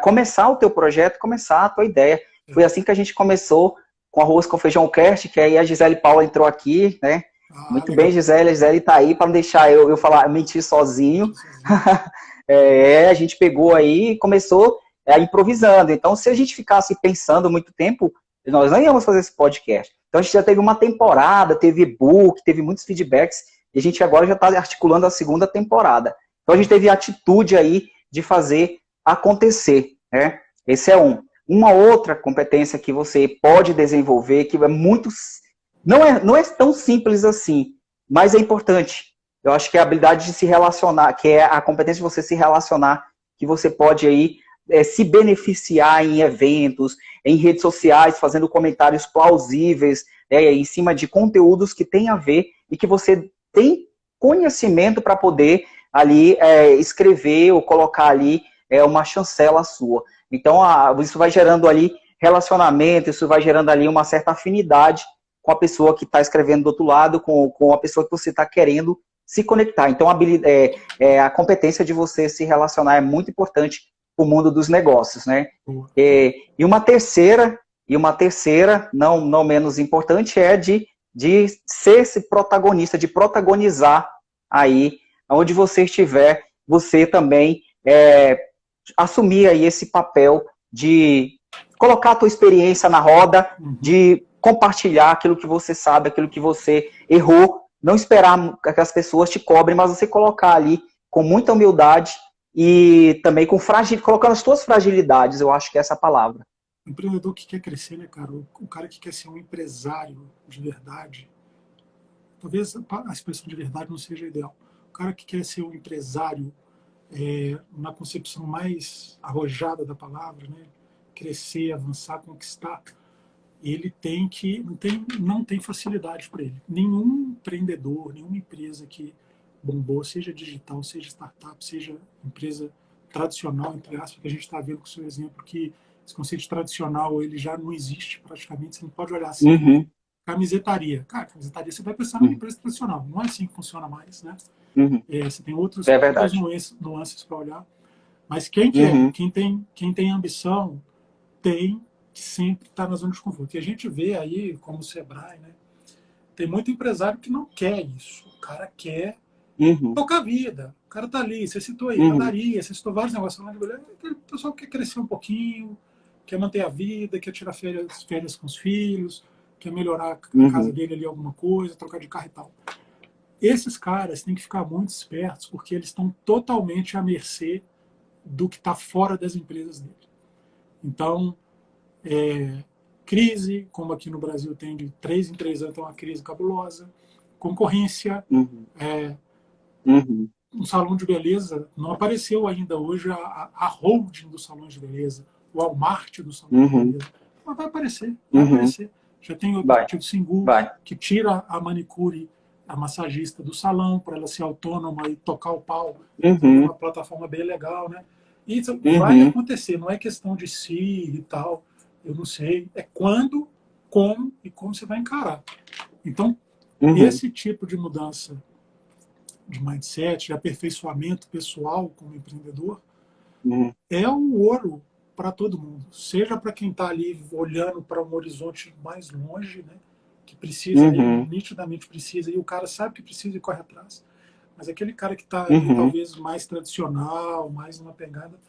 começar o teu projeto, começar a tua ideia. Foi
É.
assim que a gente começou com Arroz com Feijão Cast, que aí a Gisele Paula entrou aqui, né?
Ah,
Muito bem,
legal.
Gisele. A Gisele tá aí para não deixar eu falar, mentir sozinho.
Mentir sozinho.
A gente pegou aí e começou improvisando. Então, se a gente ficasse pensando muito tempo, nós não íamos fazer esse podcast. Então, a gente já teve uma temporada, teve e-book, teve muitos feedbacks, e a gente agora já está articulando a segunda temporada. Então, a gente teve a atitude aí de fazer acontecer, né? Esse é um. Uma outra competência que você pode desenvolver, que é muito... não é tão simples assim, mas é importante. Eu acho que é a habilidade de se relacionar, que é a competência de você se relacionar, que você pode aí se beneficiar em eventos, em redes sociais, fazendo comentários plausíveis, em cima de conteúdos que tem a ver e que você tem conhecimento para poder ali escrever ou colocar ali uma chancela sua. Então, isso vai gerando ali relacionamento, isso vai gerando ali uma certa afinidade com a pessoa que está escrevendo do outro lado, com a pessoa que você está querendo se conectar. Então, a competência de você se relacionar é muito importante para o mundo dos negócios, né? E uma terceira, não menos importante, é de ser esse protagonista, de protagonizar aí, onde você estiver, você também assumir aí esse papel de colocar a tua experiência na roda, de compartilhar aquilo que você sabe, aquilo que você errou, não esperar que as pessoas te cobrem, mas você colocar ali com muita humildade e também colocando as tuas fragilidades, eu acho que é essa a palavra.
O empreendedor que quer crescer, né, cara? O cara que quer ser um empresário de verdade, talvez a expressão de verdade não seja ideal. O cara que quer ser um empresário na concepção mais arrojada da palavra, né? Crescer, avançar, conquistar, ele não tem facilidade para ele. Nenhum empreendedor, nenhuma empresa que bombou, seja digital, seja startup, seja empresa tradicional, entre aspas, que a gente está vendo com o seu exemplo, que esse conceito de tradicional ele já não existe praticamente, você não pode olhar assim. Camisetaria. Cara, camisetaria você vai pensar numa empresa tradicional, não é assim que funciona mais, né? Você tem outras nuances para olhar, mas quem tem ambição tem que sempre estar na zona de conforto. E a gente vê aí, como o Sebrae, né? Tem muito empresário que não quer isso. O cara quer tocar a vida. O cara tá ali, você citou aí, padaria, você citou vários negócios. O pessoal quer crescer um pouquinho, quer manter a vida, quer tirar férias com os filhos, quer melhorar a casa dele ali alguma coisa, trocar de carro e tal. Esses caras têm que ficar muito espertos, porque eles estão totalmente à mercê do que está fora das empresas dele. Então, crise, como aqui no Brasil tem de 3 em 3 anos, tem uma crise cabulosa, concorrência, um salão de beleza, não apareceu ainda hoje a holding dos salões de beleza, o Walmart do salão de beleza, mas vai aparecer, Já tem o aplicativo Singu, que tira a manicure, a massagista do salão, para ela ser autônoma e tocar o pau, uma plataforma bem legal, né? E isso vai acontecer, não é questão de si e tal, eu não sei, é quando, como e como você vai encarar. Então, esse tipo de mudança de mindset, de aperfeiçoamento pessoal como empreendedor, é o ouro para todo mundo. Seja para quem está ali olhando para um horizonte mais longe, né, que precisa, nitidamente precisa, e o cara sabe que precisa e corre atrás. Mas aquele cara que está talvez mais tradicional, mais numa pegada,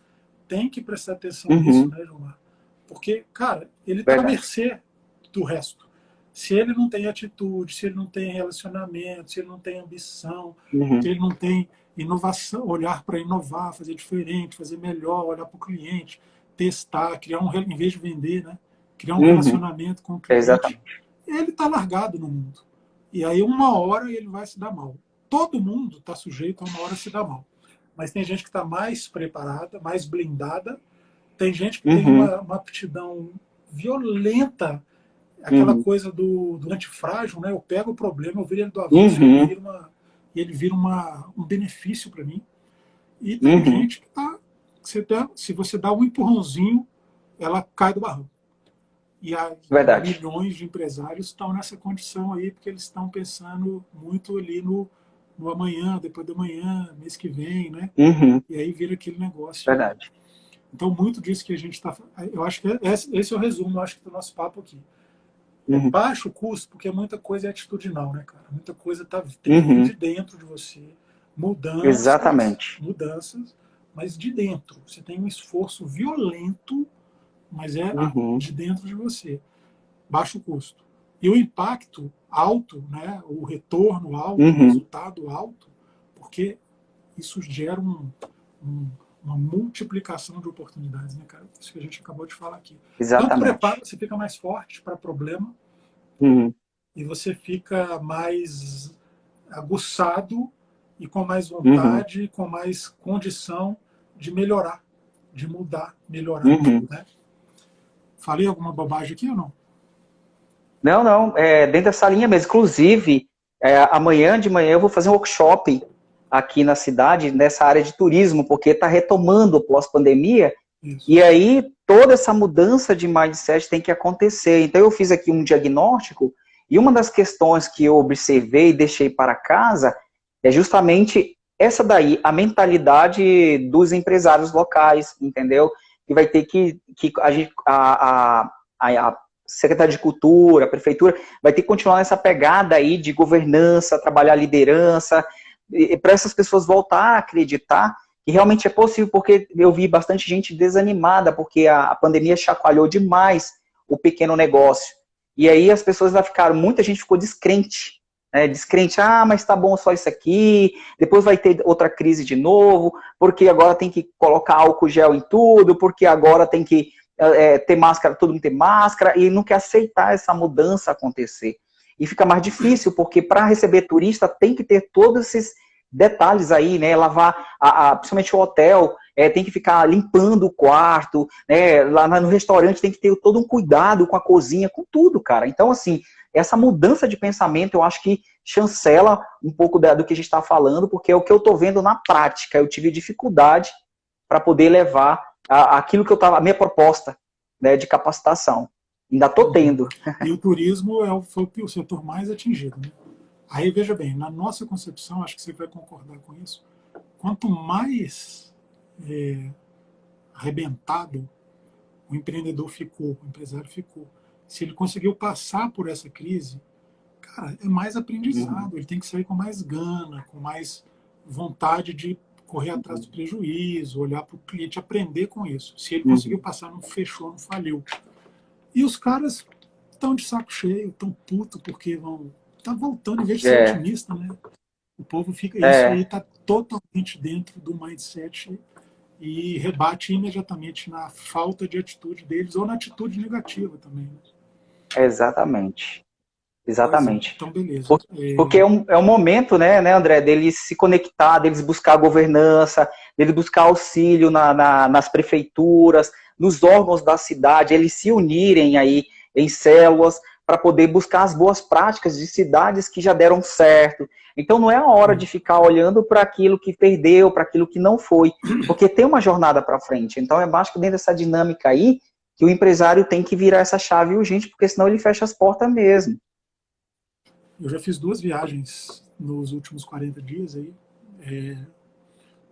tem que prestar atenção nisso, né, Gilmar? Porque, cara, ele está à mercê do resto. Se ele não tem atitude, se ele não tem relacionamento, se ele não tem ambição, se ele não tem inovação, olhar para inovar, fazer diferente, fazer melhor, olhar para o cliente, testar, criar em vez de vender, né? Criar um relacionamento com o cliente. Ele está largado no mundo. E aí uma hora ele vai se dar mal. Todo mundo está sujeito a uma hora se dar mal. Mas tem gente que está mais preparada, mais blindada. Tem gente que tem uma aptidão violenta, aquela coisa do antifrágil, né? Eu pego o problema, eu viro ele do avesso, e ele vira um benefício para mim. E tem gente que se você dá um empurrãozinho, ela cai do barranco. E milhões de empresários estão nessa condição aí, porque eles estão pensando muito ali no amanhã, depois do amanhã, mês que vem, né? E aí vira aquele negócio.
Verdade.
Então, muito disso que a gente está... Eu acho que esse é o resumo, eu acho, do nosso papo aqui. Baixo custo, porque muita coisa é atitudinal, né, cara? Muita coisa está de dentro de você. Mudanças, mas de dentro. Você tem um esforço violento, mas é de dentro de você. Baixo custo. E o impacto alto, né? O retorno alto, o resultado alto, porque isso gera uma multiplicação de oportunidades, né, cara? Isso que a gente acabou de falar aqui. Tanto prepara, você fica mais forte para problema e você fica mais aguçado e com mais vontade, com mais condição de melhorar, de mudar, melhorar, né? Falei alguma bobagem aqui ou não?
Não, dentro dessa linha mesmo. Inclusive, amanhã de manhã eu vou fazer um workshop aqui na cidade, nessa área de turismo, porque está retomando pós-pandemia,
Isso.
E aí, toda essa mudança de mindset tem que acontecer. Então, eu fiz aqui um diagnóstico, e uma das questões que eu observei e deixei para casa é justamente essa daí, a mentalidade dos empresários locais, entendeu? Que vai ter que a Secretaria de Cultura, a Prefeitura, vai ter que continuar nessa pegada aí de governança, trabalhar liderança, para essas pessoas voltar a acreditar que realmente é possível, porque eu vi bastante gente desanimada, porque a pandemia chacoalhou demais o pequeno negócio. E aí as pessoas já ficaram, muita gente ficou descrente, né? Descrente, mas tá bom só isso aqui, depois vai ter outra crise de novo, porque agora tem que colocar álcool gel em tudo, porque agora tem que ter máscara, todo mundo tem máscara, e não quer aceitar essa mudança acontecer. E fica mais difícil, porque para receber turista tem que ter todos esses detalhes aí, né? Lavar, principalmente o hotel, tem que ficar limpando o quarto, né? Lá no restaurante tem que ter todo um cuidado com a cozinha, com tudo, cara. Então, assim, essa mudança de pensamento, eu acho que chancela um pouco do que a gente está falando, porque é o que eu estou vendo na prática. Eu tive dificuldade para poder levar aquilo que eu estava, a minha proposta, né, de capacitação. Ainda estou tendo.
E o turismo foi o setor mais atingido, né? Aí, veja bem, na nossa concepção, acho que você vai concordar com isso, quanto mais arrebentado o empreendedor ficou, o empresário ficou, se ele conseguiu passar por essa crise, cara, é mais aprendizado, ele tem que sair com mais gana, com mais vontade de correr atrás do prejuízo, olhar para o cliente, aprender com isso. Se ele conseguiu passar, não fechou, não faliu. E os caras estão de saco cheio, estão putos porque vão... Tá voltando, em vez de ser otimista, né? O povo fica... Isso aí está totalmente dentro do mindset e rebate imediatamente na falta de atitude deles ou na atitude negativa também. Né?
Exatamente. Exatamente.
Então, beleza.
Porque é um momento, né, André, deles se conectar, deles buscar governança, deles buscar auxílio nas prefeituras, nos órgãos da cidade, eles se unirem aí em células para poder buscar as boas práticas de cidades que já deram certo. Então não é a hora de ficar olhando para aquilo que perdeu, para aquilo que não foi, porque tem uma jornada para frente. Então eu acho que dentro dessa dinâmica aí, que o empresário tem que virar essa chave urgente, porque senão ele fecha as portas mesmo.
Eu já fiz 2 viagens nos últimos 40 dias aí.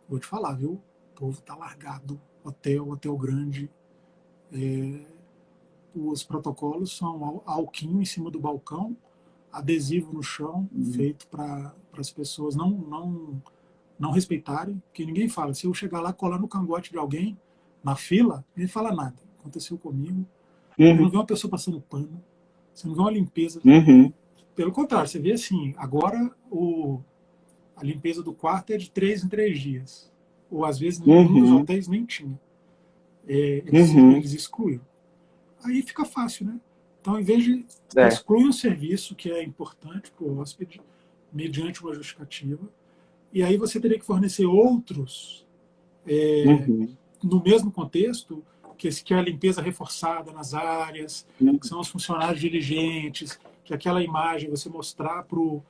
Vou te falar, viu? O povo tá largado. Hotel grande. Os protocolos são alquinho em cima do balcão, adesivo no chão, feito para as pessoas não respeitarem, porque ninguém fala. Se eu chegar lá, colar no cangote de alguém, na fila, ninguém fala nada. Aconteceu comigo. Você não vê uma pessoa passando pano, você não vê uma limpeza. Pelo contrário, você vê assim, agora a limpeza do quarto é de 3 em 3 dias. Ou às vezes nenhum dos hotéis nem tinha. Eles excluíram. Aí fica fácil, né? Então, em vez de excluir um serviço que é importante para o hóspede, mediante uma justificativa, e aí você teria que fornecer outros no mesmo contexto, que é a limpeza reforçada nas áreas, que são os funcionários diligentes, que aquela imagem você mostrar para o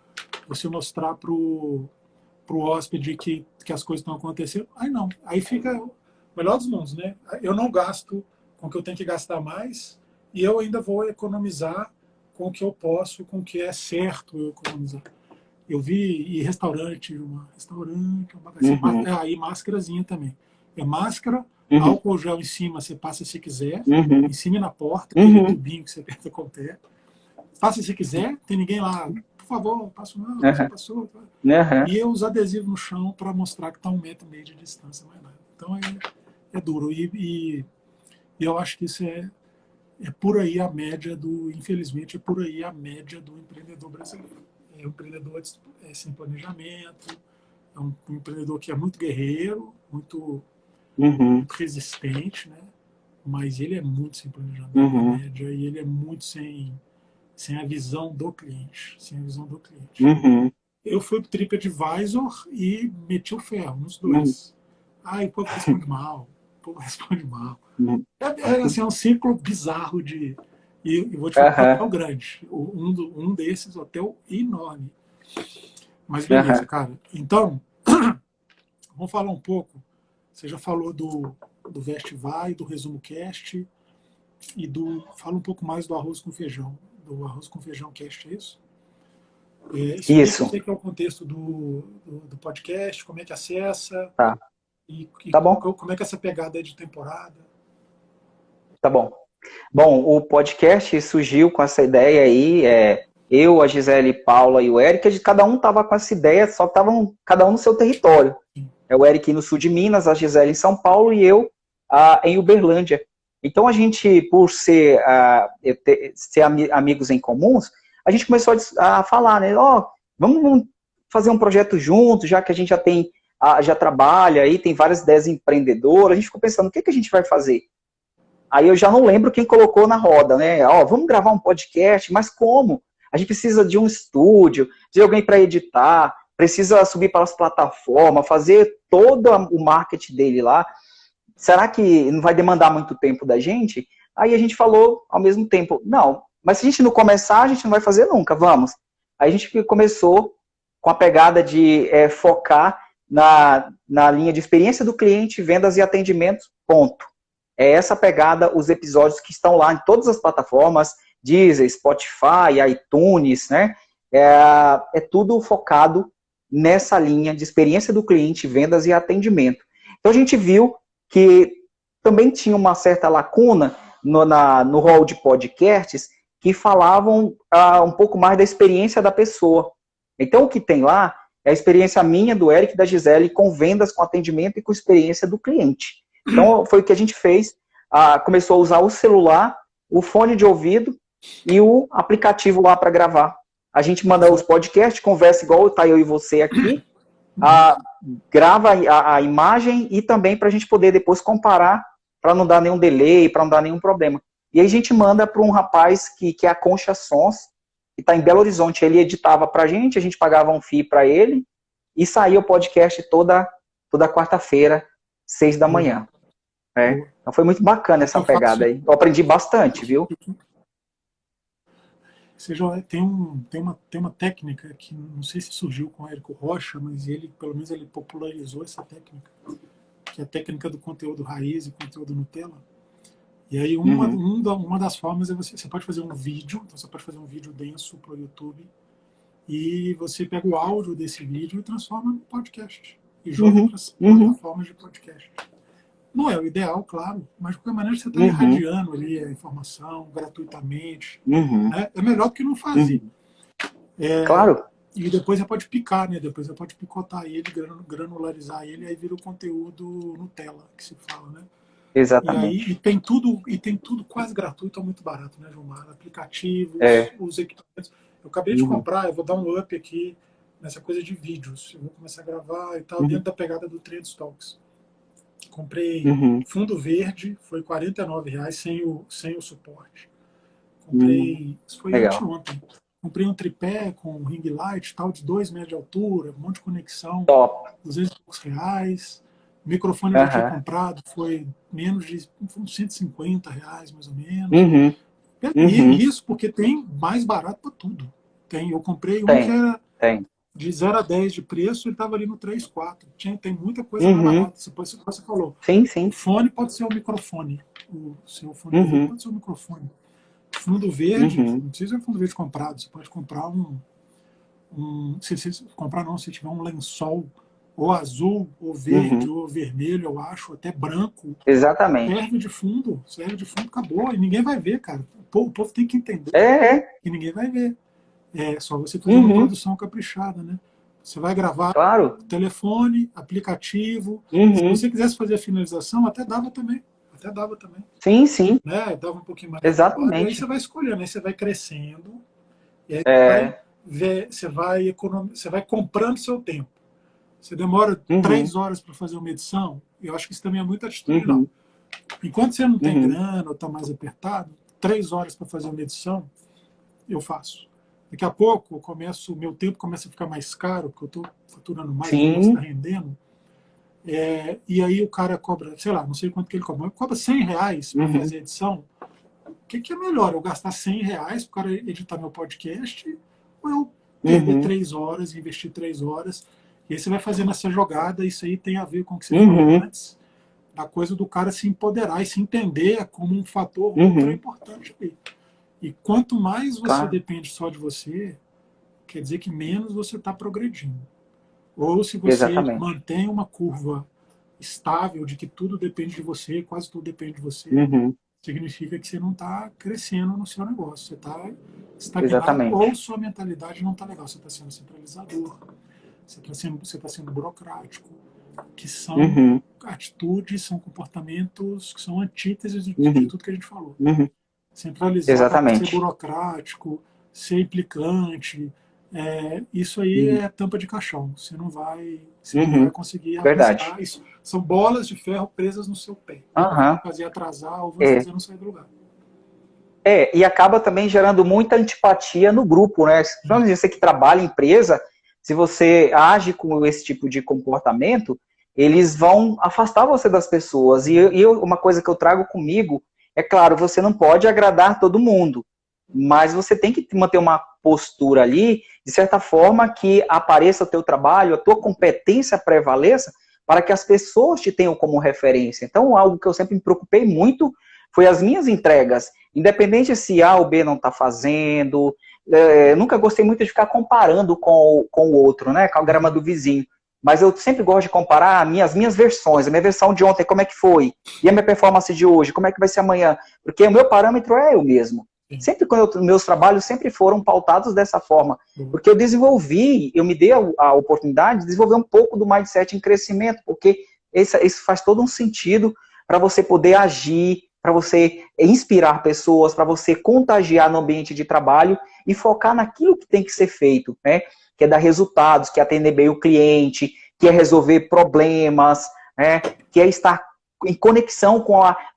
hóspede que as coisas estão acontecendo. Aí não, aí fica o melhor dos mundos, né? Eu não gasto com o que eu tenho que gastar mais e eu ainda vou economizar com o que eu posso, com o que é certo eu economizar. Eu vi restaurante, aí máscarazinha também. É máscara, álcool gel em cima, você passa se quiser, em cima e na porta, aquele tubinho que você aperta com o pé. Faça se quiser, tem ninguém lá, por favor, passa não, você passou. E os adesivos no chão para mostrar que está 1,5 metro de distância, mais nada. Então é duro. E eu acho que isso é por aí a média infelizmente, é por aí a média do empreendedor brasileiro. É um empreendedor sem planejamento, é um empreendedor que é muito guerreiro, muito resistente, né? Mas ele é muito sem planejamento, na média, e ele é muito sem a visão do cliente. Eu fui pro TripAdvisor e meti o ferro nos dois. O povo responde mal. Assim, é um ciclo bizarro de... E vou te falar, um hotel grande. Um desses, hotel enorme. Mas beleza, cara. Então, vamos falar um pouco. Você já falou do Veste Vai, do Resumo Cast e fala um pouco mais do Arroz com Feijão. Do Arroz com Feijão Cast, é isso? Explica o
Isso.
que é o contexto do podcast, como é que acessa
Tá.
e
Tá bom.
como é que essa pegada é de temporada.
Tá bom. Bom, o podcast surgiu com essa ideia aí, eu, a Gisele, Paula e o Eric, cada um tava com essa ideia, só que estavam cada um no seu território. É o Eric no sul de Minas, a Gisele em São Paulo e eu em Uberlândia. Então a gente, por ser amigos em comuns, a gente começou a falar, né? Vamos fazer um projeto junto, já que a gente já trabalha aí, tem várias ideias empreendedoras. A gente ficou pensando, o que a gente vai fazer? Aí eu já não lembro quem colocou na roda, né? Vamos gravar um podcast, mas como? A gente precisa de um estúdio, de alguém para editar, precisa subir para as plataformas, fazer todo o marketing dele lá. Será que não vai demandar muito tempo da gente? Aí a gente falou ao mesmo tempo, não, mas se a gente não começar, a gente não vai fazer nunca, vamos. Aí a gente começou com a pegada de focar na linha de experiência do cliente, vendas e atendimentos, ponto. É essa pegada, os episódios que estão lá em todas as plataformas, Deezer, Spotify, iTunes, né? É tudo focado nessa linha de experiência do cliente, vendas e atendimento. Então a gente viu que também tinha uma certa lacuna no rol de podcasts que falavam um pouco mais da experiência da pessoa. Então o que tem lá é a experiência minha, do Eric e da Gisele, com vendas, com atendimento e com experiência do cliente. Então, foi o que a gente fez. Começou a usar o celular, o fone de ouvido e o aplicativo lá para gravar. A gente manda os podcasts, conversa igual tá eu e você aqui, grava a imagem e também para a gente poder depois comparar, para não dar nenhum delay, para não dar nenhum problema. E aí a gente manda para um rapaz que é a Concha Sons, que está em Belo Horizonte. Ele editava para a gente pagava um FII para ele, e saía o podcast toda quarta-feira, 6 da manhã. Então foi muito bacana essa pegada aí. Eu aprendi bastante, viu?
Tem uma técnica que não sei se surgiu com o Érico Rocha, mas pelo menos ele popularizou essa técnica, que é a técnica do conteúdo raiz e conteúdo Nutella. E aí uma das formas é você pode fazer um vídeo, então você pode fazer um vídeo denso para o YouTube e você pega o áudio desse vídeo e transforma em podcast e joga para as plataformas de podcast. Não é o ideal, claro, mas de qualquer maneira você está irradiando ali a informação gratuitamente. Né? É melhor do que não fazer.
Claro.
E depois você pode picar, né? Depois você pode picotar ele, granularizar ele, aí vira o conteúdo Nutella, que se fala, né?
Exatamente.
E tem tudo quase gratuito, ou muito barato, né, Gilmar? Aplicativos, os equipamentos. Eu acabei de comprar, eu vou dar um up aqui nessa coisa de vídeos. Eu vou começar a gravar e tal, dentro da pegada do Trends Talks. Comprei fundo verde, foi R$ 49,00 sem o suporte. Comprei, isso foi anteontem. Comprei um tripé com ring light, tal, de 2 metros de altura, um monte de conexão,
top.
R$ 200. O microfone eu já tinha comprado, foi menos de uns R$ 150, mais ou menos. E isso porque tem mais barato para tudo. Eu comprei um que era de 0 a 10 de preço, ele estava ali no 3, 4. Tem muita coisa mais barata. Você falou.
Sim.
O fone pode ser o microfone. O seu fone pode ser o microfone. Fundo verde, não precisa de fundo verde comprado. Você pode comprar se tiver um lençol ou azul, ou verde, ou vermelho, eu acho, até branco.
Exatamente.
Serve de fundo, acabou. E ninguém vai ver, cara. O povo tem que entender que ninguém vai ver. É só você fazer uma produção caprichada, né? Você vai gravar telefone, aplicativo. Se você quisesse fazer a finalização, até dava também.
Sim.
Né? Dava um pouquinho mais.
Exatamente.
E aí você vai escolhendo, aí você vai crescendo. E aí você vai comprando seu tempo. Você demora 3 horas para fazer uma edição, eu acho que isso também é muito atitudinal. Enquanto você não tem grana ou está mais apertado, 3 horas para fazer uma edição, eu faço. Daqui a pouco meu tempo começa a ficar mais caro, porque eu estou faturando mais do que está rendendo. E aí o cara cobra, sei lá, não sei quanto que ele cobra, mas cobra R$ 100 para fazer a edição. O que é melhor? Eu gastar R$ 100 para o cara editar meu podcast, ou eu perder 3 horas, investir 3 horas, e aí você vai fazendo essa jogada, isso aí tem a ver com o que você falou antes, da coisa do cara se empoderar e se entender como um fator ultra
Uhum.
importante ali. E quanto mais você
Claro.
depende só de você, quer dizer que menos você está progredindo. Ou se você
Exatamente.
mantém uma curva estável de que tudo depende de você, quase tudo depende de você,
Uhum.
significa que você não está crescendo no seu negócio. Você está estagnado ou
Exatamente.
sua mentalidade não está legal. Você está sendo centralizador, você tá sendo burocrático, que são
Uhum.
atitudes, são comportamentos que são antíteses de
Uhum.
tudo que a gente falou.
Uhum.
Centralizar, ser
Exatamente.
burocrático, ser implicante, isso aí
Uhum.
é tampa de caixão. Você não vai
Uhum.
conseguir
Verdade.
avançar. Isso são bolas de ferro presas no seu pé, que vão
Aham.
fazer atrasar ou vão
É.
fazer não sair do lugar.
E acaba também gerando muita antipatia no grupo, né?
Sim.
Vamos dizer, você que trabalha em empresa, se você age com esse tipo de comportamento, eles vão afastar você das pessoas. Uma coisa que eu trago comigo, é claro, você não pode agradar todo mundo, mas você tem que manter uma postura ali, de certa forma, que apareça o teu trabalho, a tua competência prevaleça, para que as pessoas te tenham como referência. Então, algo que eu sempre me preocupei muito foi as minhas entregas. Independente se A ou B não está fazendo, nunca gostei muito de ficar comparando com o outro, né? Com a grama do vizinho. Mas eu sempre gosto de comparar as minhas versões, a minha versão de ontem, como é que foi? E a minha performance de hoje, como é que vai ser amanhã? Porque o meu parâmetro é eu mesmo.
Sim.
Sempre quando meus trabalhos sempre foram pautados dessa forma.
Boa.
Porque eu me dei a oportunidade de desenvolver um pouco do mindset em crescimento, porque isso faz todo um sentido para você poder agir, para você inspirar pessoas, para você contagiar no ambiente de trabalho e focar naquilo que tem que ser feito, né? Que é dar resultados, que é atender bem o cliente, que é resolver problemas, né? Que é estar em conexão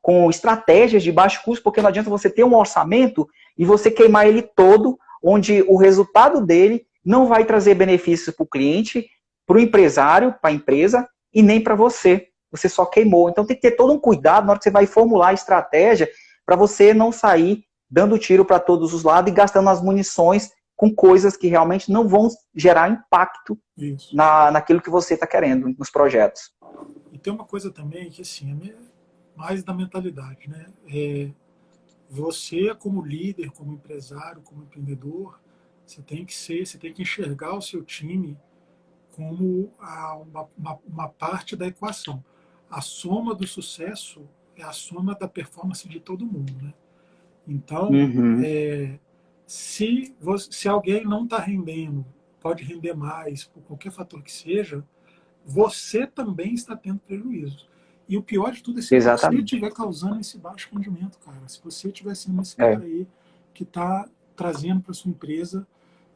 com estratégias de baixo custo, porque não adianta você ter um orçamento e você queimar ele todo, onde o resultado dele não vai trazer benefícios para o cliente, para o empresário, para a empresa e nem para você. Você só queimou. Então tem que ter todo um cuidado na hora que você vai formular a estratégia para você não sair dando tiro para todos os lados e gastando as munições com coisas que realmente não vão gerar impacto
Isso.
naquilo que você está querendo, nos projetos.
E tem uma coisa também que, assim, mais da mentalidade, né? Você, como líder, como empresário, como empreendedor, você tem que enxergar o seu time como uma parte da equação. A soma do sucesso é a soma da performance de todo mundo, né? Então,
Uhum.
se alguém não está rendendo, pode render mais, por qualquer fator que seja, você também está tendo prejuízo. E o pior de tudo é se você
Exatamente.
estiver causando esse baixo rendimento, cara. Se você estiver sendo esse
É.
cara aí que está trazendo para sua empresa.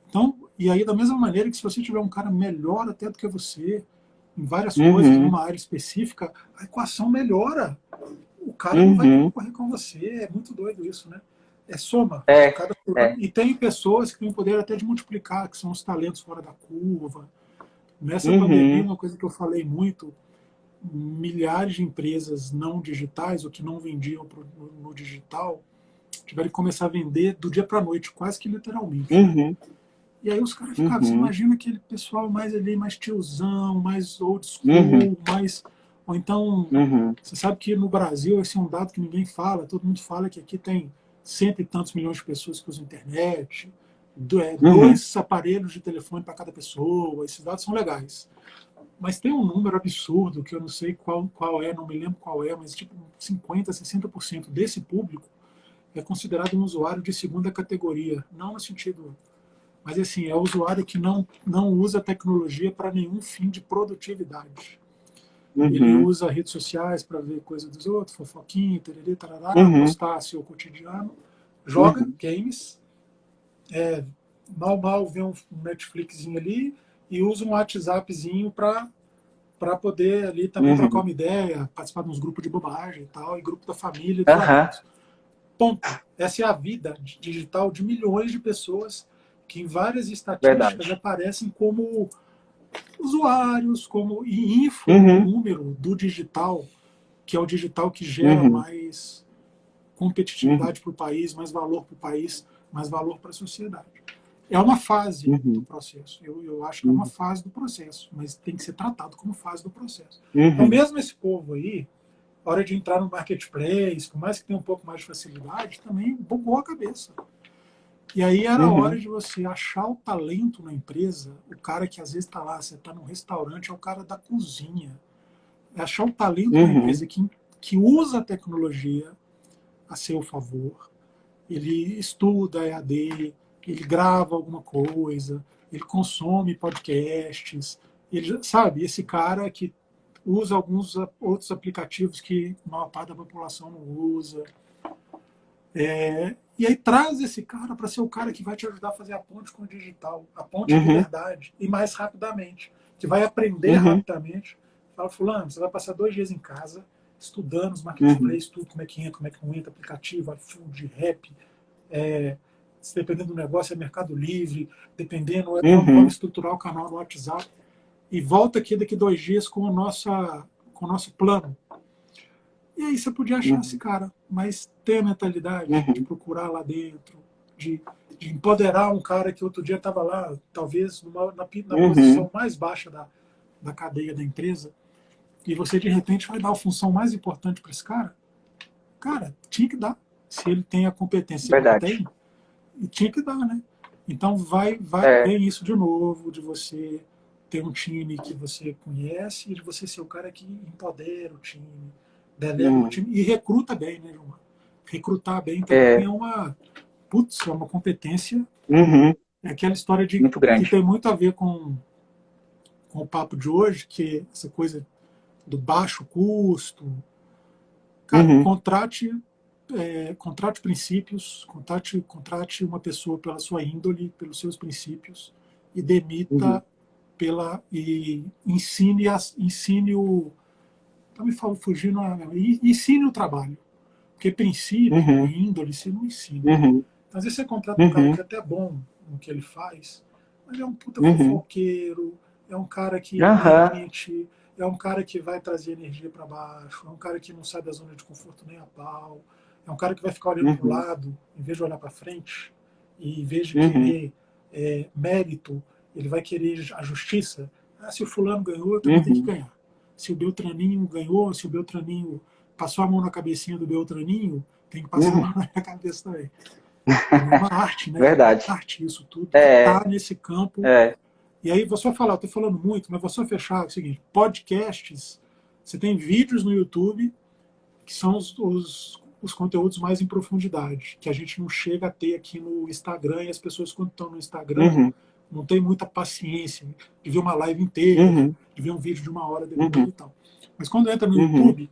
Então, e aí, da mesma maneira que se você tiver um cara melhor até do que você, em várias coisas,
Uhum.
numa área específica, a equação melhora. O cara não vai
Uhum.
concorrer com você. É muito doido isso, né? É soma.
É.
Cada...
É.
E tem pessoas que têm o poder até de multiplicar, que são os talentos fora da curva. Nessa pandemia,
Uhum.
uma coisa que eu falei muito, milhares de empresas não digitais, ou que não vendiam no digital, tiveram que começar a vender do dia para a noite, quase que literalmente, né?
Uhum.
E aí os caras ficavam, você
Uhum.
imagina aquele pessoal mais ali, mais tiozão, mais old
Uhum.
school, mais... Ou então,
Uhum.
você sabe que no Brasil, esse é um dado que ninguém fala, todo mundo fala que aqui tem cento e tantos milhões de pessoas que usam internet,
Uhum.
dois aparelhos de telefone para cada pessoa, esses dados são legais. Mas tem um número absurdo, que eu não sei qual é, não me lembro qual é, mas tipo 50%, 60% desse público é considerado um usuário de segunda categoria. Não no sentido... Mas assim, é o usuário que não usa tecnologia para nenhum fim de produtividade. Ele
Uhum.
usa redes sociais para ver coisa dos outros, fofoquinha, tererê, tarará,
Uhum.
postar seu cotidiano, joga
Uhum.
games, mal vê um Netflixzinho ali e usa um WhatsAppzinho para poder ali também trocar
Uhum.
uma ideia, participar de uns grupos de bobagem e tal, e grupo da família e dos
Aham.
amigos. Ponto. Essa é a vida digital de milhões de pessoas que em várias estatísticas
Verdade.
aparecem como usuários, e inflam um
Uhum.
número do digital, que é o digital que gera
Uhum.
mais
Uhum.
competitividade para o país, mais valor para o país, mais valor para a sociedade. É uma fase do
Uhum.
processo. Eu acho que é uma
Uhum.
fase do processo, mas tem que ser tratado como fase do processo. Então,
Uhum.
mesmo esse povo aí, A hora de entrar no marketplace, por mais que tenha um pouco mais de facilidade, também bugou a cabeça. E aí era a hora
Uhum.
de você achar o talento na empresa, o cara que às vezes está lá, você está num restaurante, é o cara da cozinha. É achar o talento na
Uhum.
empresa que usa a tecnologia a seu favor. Ele estuda EAD, ele grava alguma coisa, ele consome podcasts, ele, sabe, esse cara que usa alguns outros aplicativos que a maior parte da população não usa. E aí traz esse cara para ser o cara que vai te ajudar a fazer a ponte com o digital, a ponte de
Uhum.
verdade, e mais rapidamente, que vai aprender
Uhum.
rapidamente. Fala, fulano, você vai passar 2 dias em casa, estudando os
Uhum.
marketplaces, tudo, como é que entra, como é que não entra, aplicativo, iFood, Rap, é, dependendo do negócio é Mercado Livre, dependendo, vamos
Uhum.
estruturar o canal no WhatsApp, e volta aqui daqui 2 dias com o nosso plano. E aí você podia achar esse
Uhum.
cara, mas ter a mentalidade de
Uhum.
procurar lá dentro, de, de empoderar um cara que outro dia estava lá, talvez na
Uhum.
posição mais baixa da cadeia da empresa, e você de repente vai dar a função mais importante para esse cara. Cara, tinha que dar. Se ele tem a competência, se ele não
Verdade.
tem, e tinha que dar, né? Então vai
É.
bem isso de novo, de você ter um time que você conhece e de você ser o cara que empodera o time, delega o
Uhum.
time e recruta bem, né, Gilmar? Recrutar bem também é
É.
uma, putz, é uma competência,
Uhum.
é aquela história de
Muito
que
grande.
tem muito a ver com o papo de hoje, que é essa coisa do baixo custo. Cara,
Uhum.
contrate princípios, contrate uma pessoa pela sua índole, pelos seus princípios, e
Uhum.
demita e ensine o. Tá me fugindo, ensine o trabalho. Porque princípio
Uhum.
e índole você não ensina.
Uhum.
Então, às vezes você contrata um cara
Uhum.
que é até bom no que ele faz, mas é um puta
Uhum.
fofoqueiro, é um cara que
Aham.
mente, é um cara que vai trazer energia para baixo, é um cara que não sai da zona de conforto nem a pau, é um cara que vai ficar olhando para o
Uhum.
lado em vez de olhar para frente, e em vez de
Uhum.
querer mérito, ele vai querer a justiça. Ah, se o fulano ganhou, eu também tenho que
Uhum.
ganhar. Se o Beltraninho ganhou, se o Beltraninho passou a mão na cabecinha do Beltraninho, tem que passar a
Uhum.
mão na minha cabeça também. É uma arte, né? É
Verdade.
arte isso tudo que está
É.
nesse campo.
É.
E aí, vou só falar, estou falando muito, mas vou só fechar o seguinte: podcasts, você tem vídeos no YouTube que são os conteúdos mais em profundidade, que a gente não chega a ter aqui no Instagram, e as pessoas, quando estão no Instagram,
Uhum.
não tem muita paciência de ver uma live inteira,
Uhum.
de ver um vídeo de 1 hora depois e
Uhum.
tal. Mas quando entra no
Uhum.
YouTube,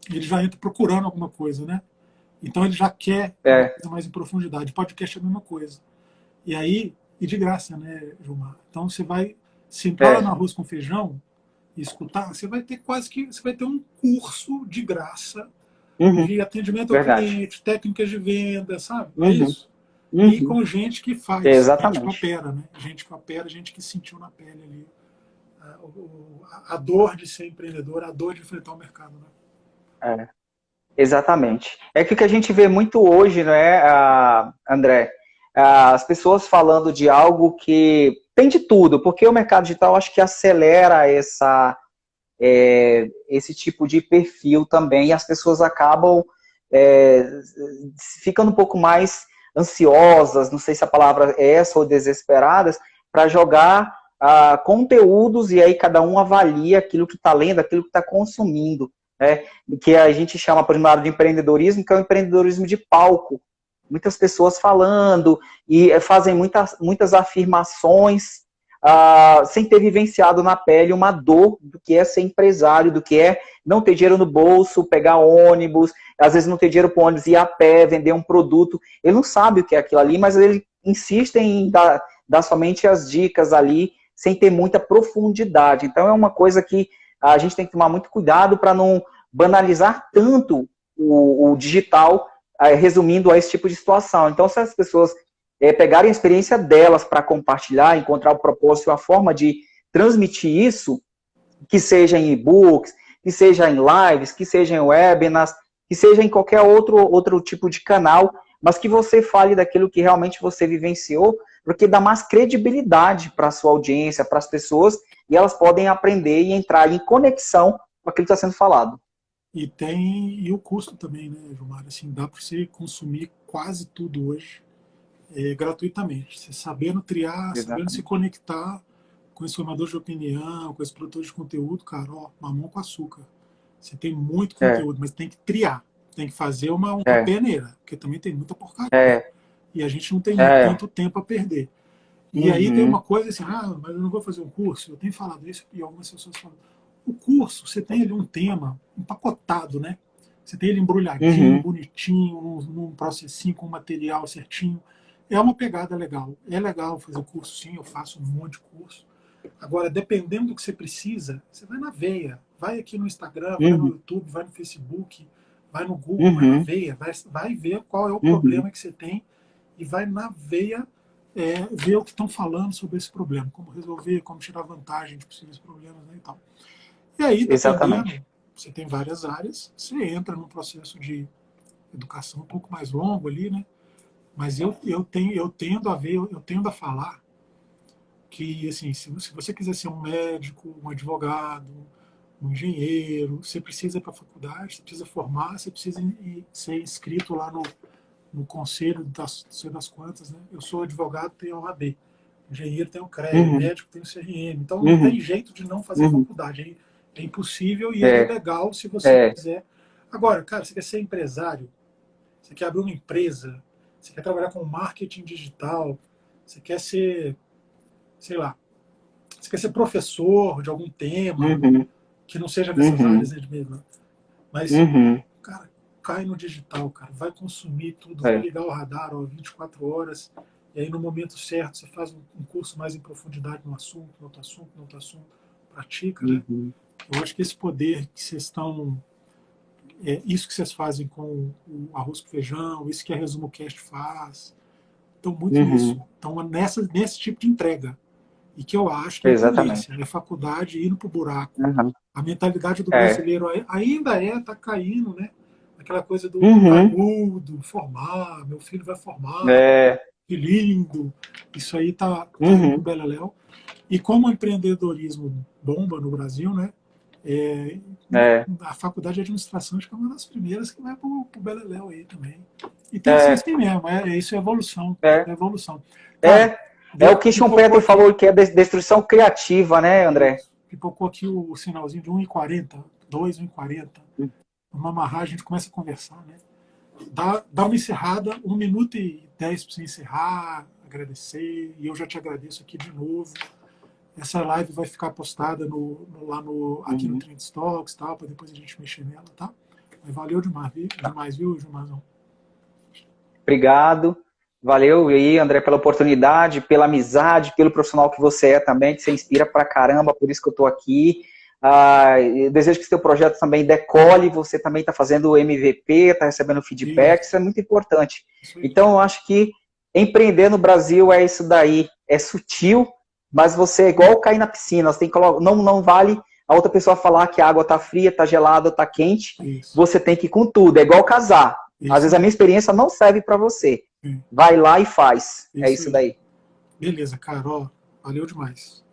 ele já entra procurando alguma coisa, né? Então ele já quer uma
É.
coisa mais em profundidade. Podcast é a mesma coisa. E aí, e de graça, né, Gilmar? Então você vai, se entrar lá no
É.
Arroz com Feijão e escutar, você vai ter quase que, você vai ter um curso de graça
Uhum.
de atendimento ao
Verdade.
cliente, técnicas de venda, sabe? É
Uhum.
isso. E
Uhum.
com gente que faz, gente que
Exatamente.
opera, né? Gente que opera, gente que sentiu na pele ali a dor de ser empreendedor, a dor de enfrentar o mercado, né?
É. Exatamente. É que o que a gente vê muito hoje, não é, André? As pessoas falando de algo que tem de tudo, porque o mercado digital acho que acelera esse tipo de perfil também, e as pessoas acabam é, ficando um pouco mais ansiosas, não sei se a palavra é essa, ou desesperadas, para jogar conteúdos, e aí cada um avalia aquilo que está lendo, aquilo que está consumindo, né? Que a gente chama, por exemplo, de empreendedorismo, que é o empreendedorismo de palco. Muitas pessoas falando e fazem muitas afirmações sem ter vivenciado na pele uma dor do que é ser empresário, do que é não ter dinheiro no bolso, pegar ônibus, às vezes não ter dinheiro para o ônibus, ir a pé, vender um produto. Ele não sabe o que é aquilo ali, mas ele insiste em dar somente as dicas ali, sem ter muita profundidade. Então é uma coisa que a gente tem que tomar muito cuidado para não banalizar tanto o digital, resumindo a esse tipo de situação. Então, se as pessoas pegarem a experiência delas para compartilhar, encontrar o propósito, a forma de transmitir isso, que seja em e-books, que seja em lives, que seja em webinars, que seja em qualquer outro tipo de canal, mas que você fale daquilo que realmente você vivenciou, porque dá mais credibilidade para a sua audiência, para as pessoas, e elas podem aprender e entrar em conexão com aquilo que está sendo falado.
E o custo também, né, Gilmar? Assim, dá para você consumir quase tudo hoje gratuitamente. Você sabendo triar, sabendo se
Exatamente.
conectar com esse formador de opinião, com esse produtor de conteúdo, cara, ó, mamão com açúcar. Você tem muito
É,
conteúdo, mas tem que triar. Tem que fazer uma
é,
peneira, porque também tem muita porcaria.
é,
E a gente não tem
é.
tanto tempo a perder. E aí tem uma
Uhum,
coisa assim, mas eu não vou fazer um curso. Eu tenho falado isso e algumas pessoas falam. O curso, você tem ali um tema empacotado, né? Você tem ele embrulhadinho,
uhum,
bonitinho, num processinho com material certinho. É uma pegada legal. É legal fazer curso, sim, eu faço um monte de curso. Agora, dependendo do que você precisa, você vai na veia. Vai aqui no Instagram, vai no
uhum,
YouTube, vai no Facebook, vai no Google, vai na
uhum,
veia. Vai ver qual é o
uhum.
problema que você tem e vai na veia ver o que estão falando sobre esse problema, como resolver, como tirar vantagem de possíveis problemas, né, e tal. E aí, dependendo,
Exatamente.
você tem várias áreas, você entra num processo de educação um pouco mais longo ali, né? Mas eu tendo a ver, eu tendo a falar que, assim, se você quiser ser um médico, um advogado, um engenheiro, você precisa ir para a faculdade, você precisa formar, você precisa ser inscrito lá no conselho das, não sei das quantas, né? Eu sou advogado, tenho OAB, engenheiro tem o CREA,
Uhum,
médico tem o CRM. Então não
uhum,
tem jeito de não fazer
uhum.
faculdade. É impossível e é
É,
ilegal se você
é.
quiser. Agora, cara, você quer ser empresário, você quer abrir uma empresa, você quer trabalhar com marketing digital, você quer ser, sei lá, você quer ser professor de algum tema
Uhum,
que não seja nessas áreas,
uhum,
né, de mesmo. Mas,
uhum.
cara, cai no digital, cara. Vai consumir tudo, vai
É.
ligar o radar, ó, 24 horas. E aí, no momento certo, você faz um curso mais em profundidade no assunto, no outro assunto, no outro assunto. Pratica, né?
Uhum,
Eu acho que esse poder que vocês estão. Isso que vocês fazem com o arroz com feijão, isso que a Resumo Cast faz, estão muito nisso.
uhum.
Estão nesse tipo de entrega. E que eu acho que é tendência.
Exatamente.
É faculdade indo para o buraco.
Uhum.
A mentalidade do
É.
brasileiro ainda está caindo, né? Aquela coisa do
Uhum.
canudo, formar, meu filho vai formar,
É.
que lindo. Isso aí tá indo pro
Uhum.
beleléu. E como o empreendedorismo bomba no Brasil, né? É,
É.
a faculdade de administração acho que é uma das primeiras que vai pro beleléu aí também. E tem que ser
É.
assim mesmo, isso é evolução.
É.
É evolução. Cara,
É. É o que
pipocou
Schumpeter
aqui.
falou que é destruição criativa, né, André?
Isso. Pipocou aqui o sinalzinho de 1h40, 2, 1h40. Vamos amarrar, a gente começa a conversar, né? Dá uma encerrada, 1 minuto e 10 para você encerrar, agradecer, e eu já te agradeço aqui de novo. Essa live vai ficar postada aqui no
Uhum.
Trend Stocks, tá? Para depois a gente mexer nela, tá? Mas valeu demais, viu, Gilmarzão?
Obrigado. Valeu aí, André, pela oportunidade, pela amizade, pelo profissional que você é também, que você inspira pra caramba, por isso que eu tô aqui. Eu desejo que seu projeto também decole, você também está fazendo o MVP, está recebendo feedback,
Isso,
isso é muito importante.
isso aí.
Então, eu acho que empreender no Brasil é isso daí, é sutil, mas você é igual cair na piscina, você tem que colocar, não vale a outra pessoa falar que a água está fria, está gelada, está quente,
Isso,
você tem que ir com tudo, é igual casar. Às
isso
vezes a minha
aí.
experiência não serve para você.
É,
Vai lá e faz. É
isso
isso
aí.
daí.
Beleza, cara, ó, valeu demais.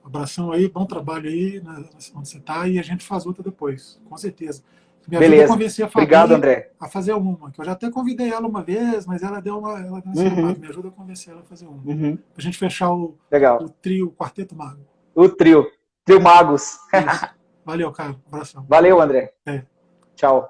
Um abração aí, bom trabalho aí onde você está e a gente faz outra depois, com certeza. Me ajuda a
Beleza.
convencer a
Obrigado,
Fabi
André.
a fazer uma, que eu já até convidei ela uma vez, mas ela deu uma escapada.
Uhum,
Me ajuda a convencer ela a fazer uma.
uhum.
Pra gente fechar
Legal.
o trio, o Quarteto Mago.
O trio. Trio Magos.
Isso. Valeu, cara. Um abração.
Valeu, André.
É.
Tchau.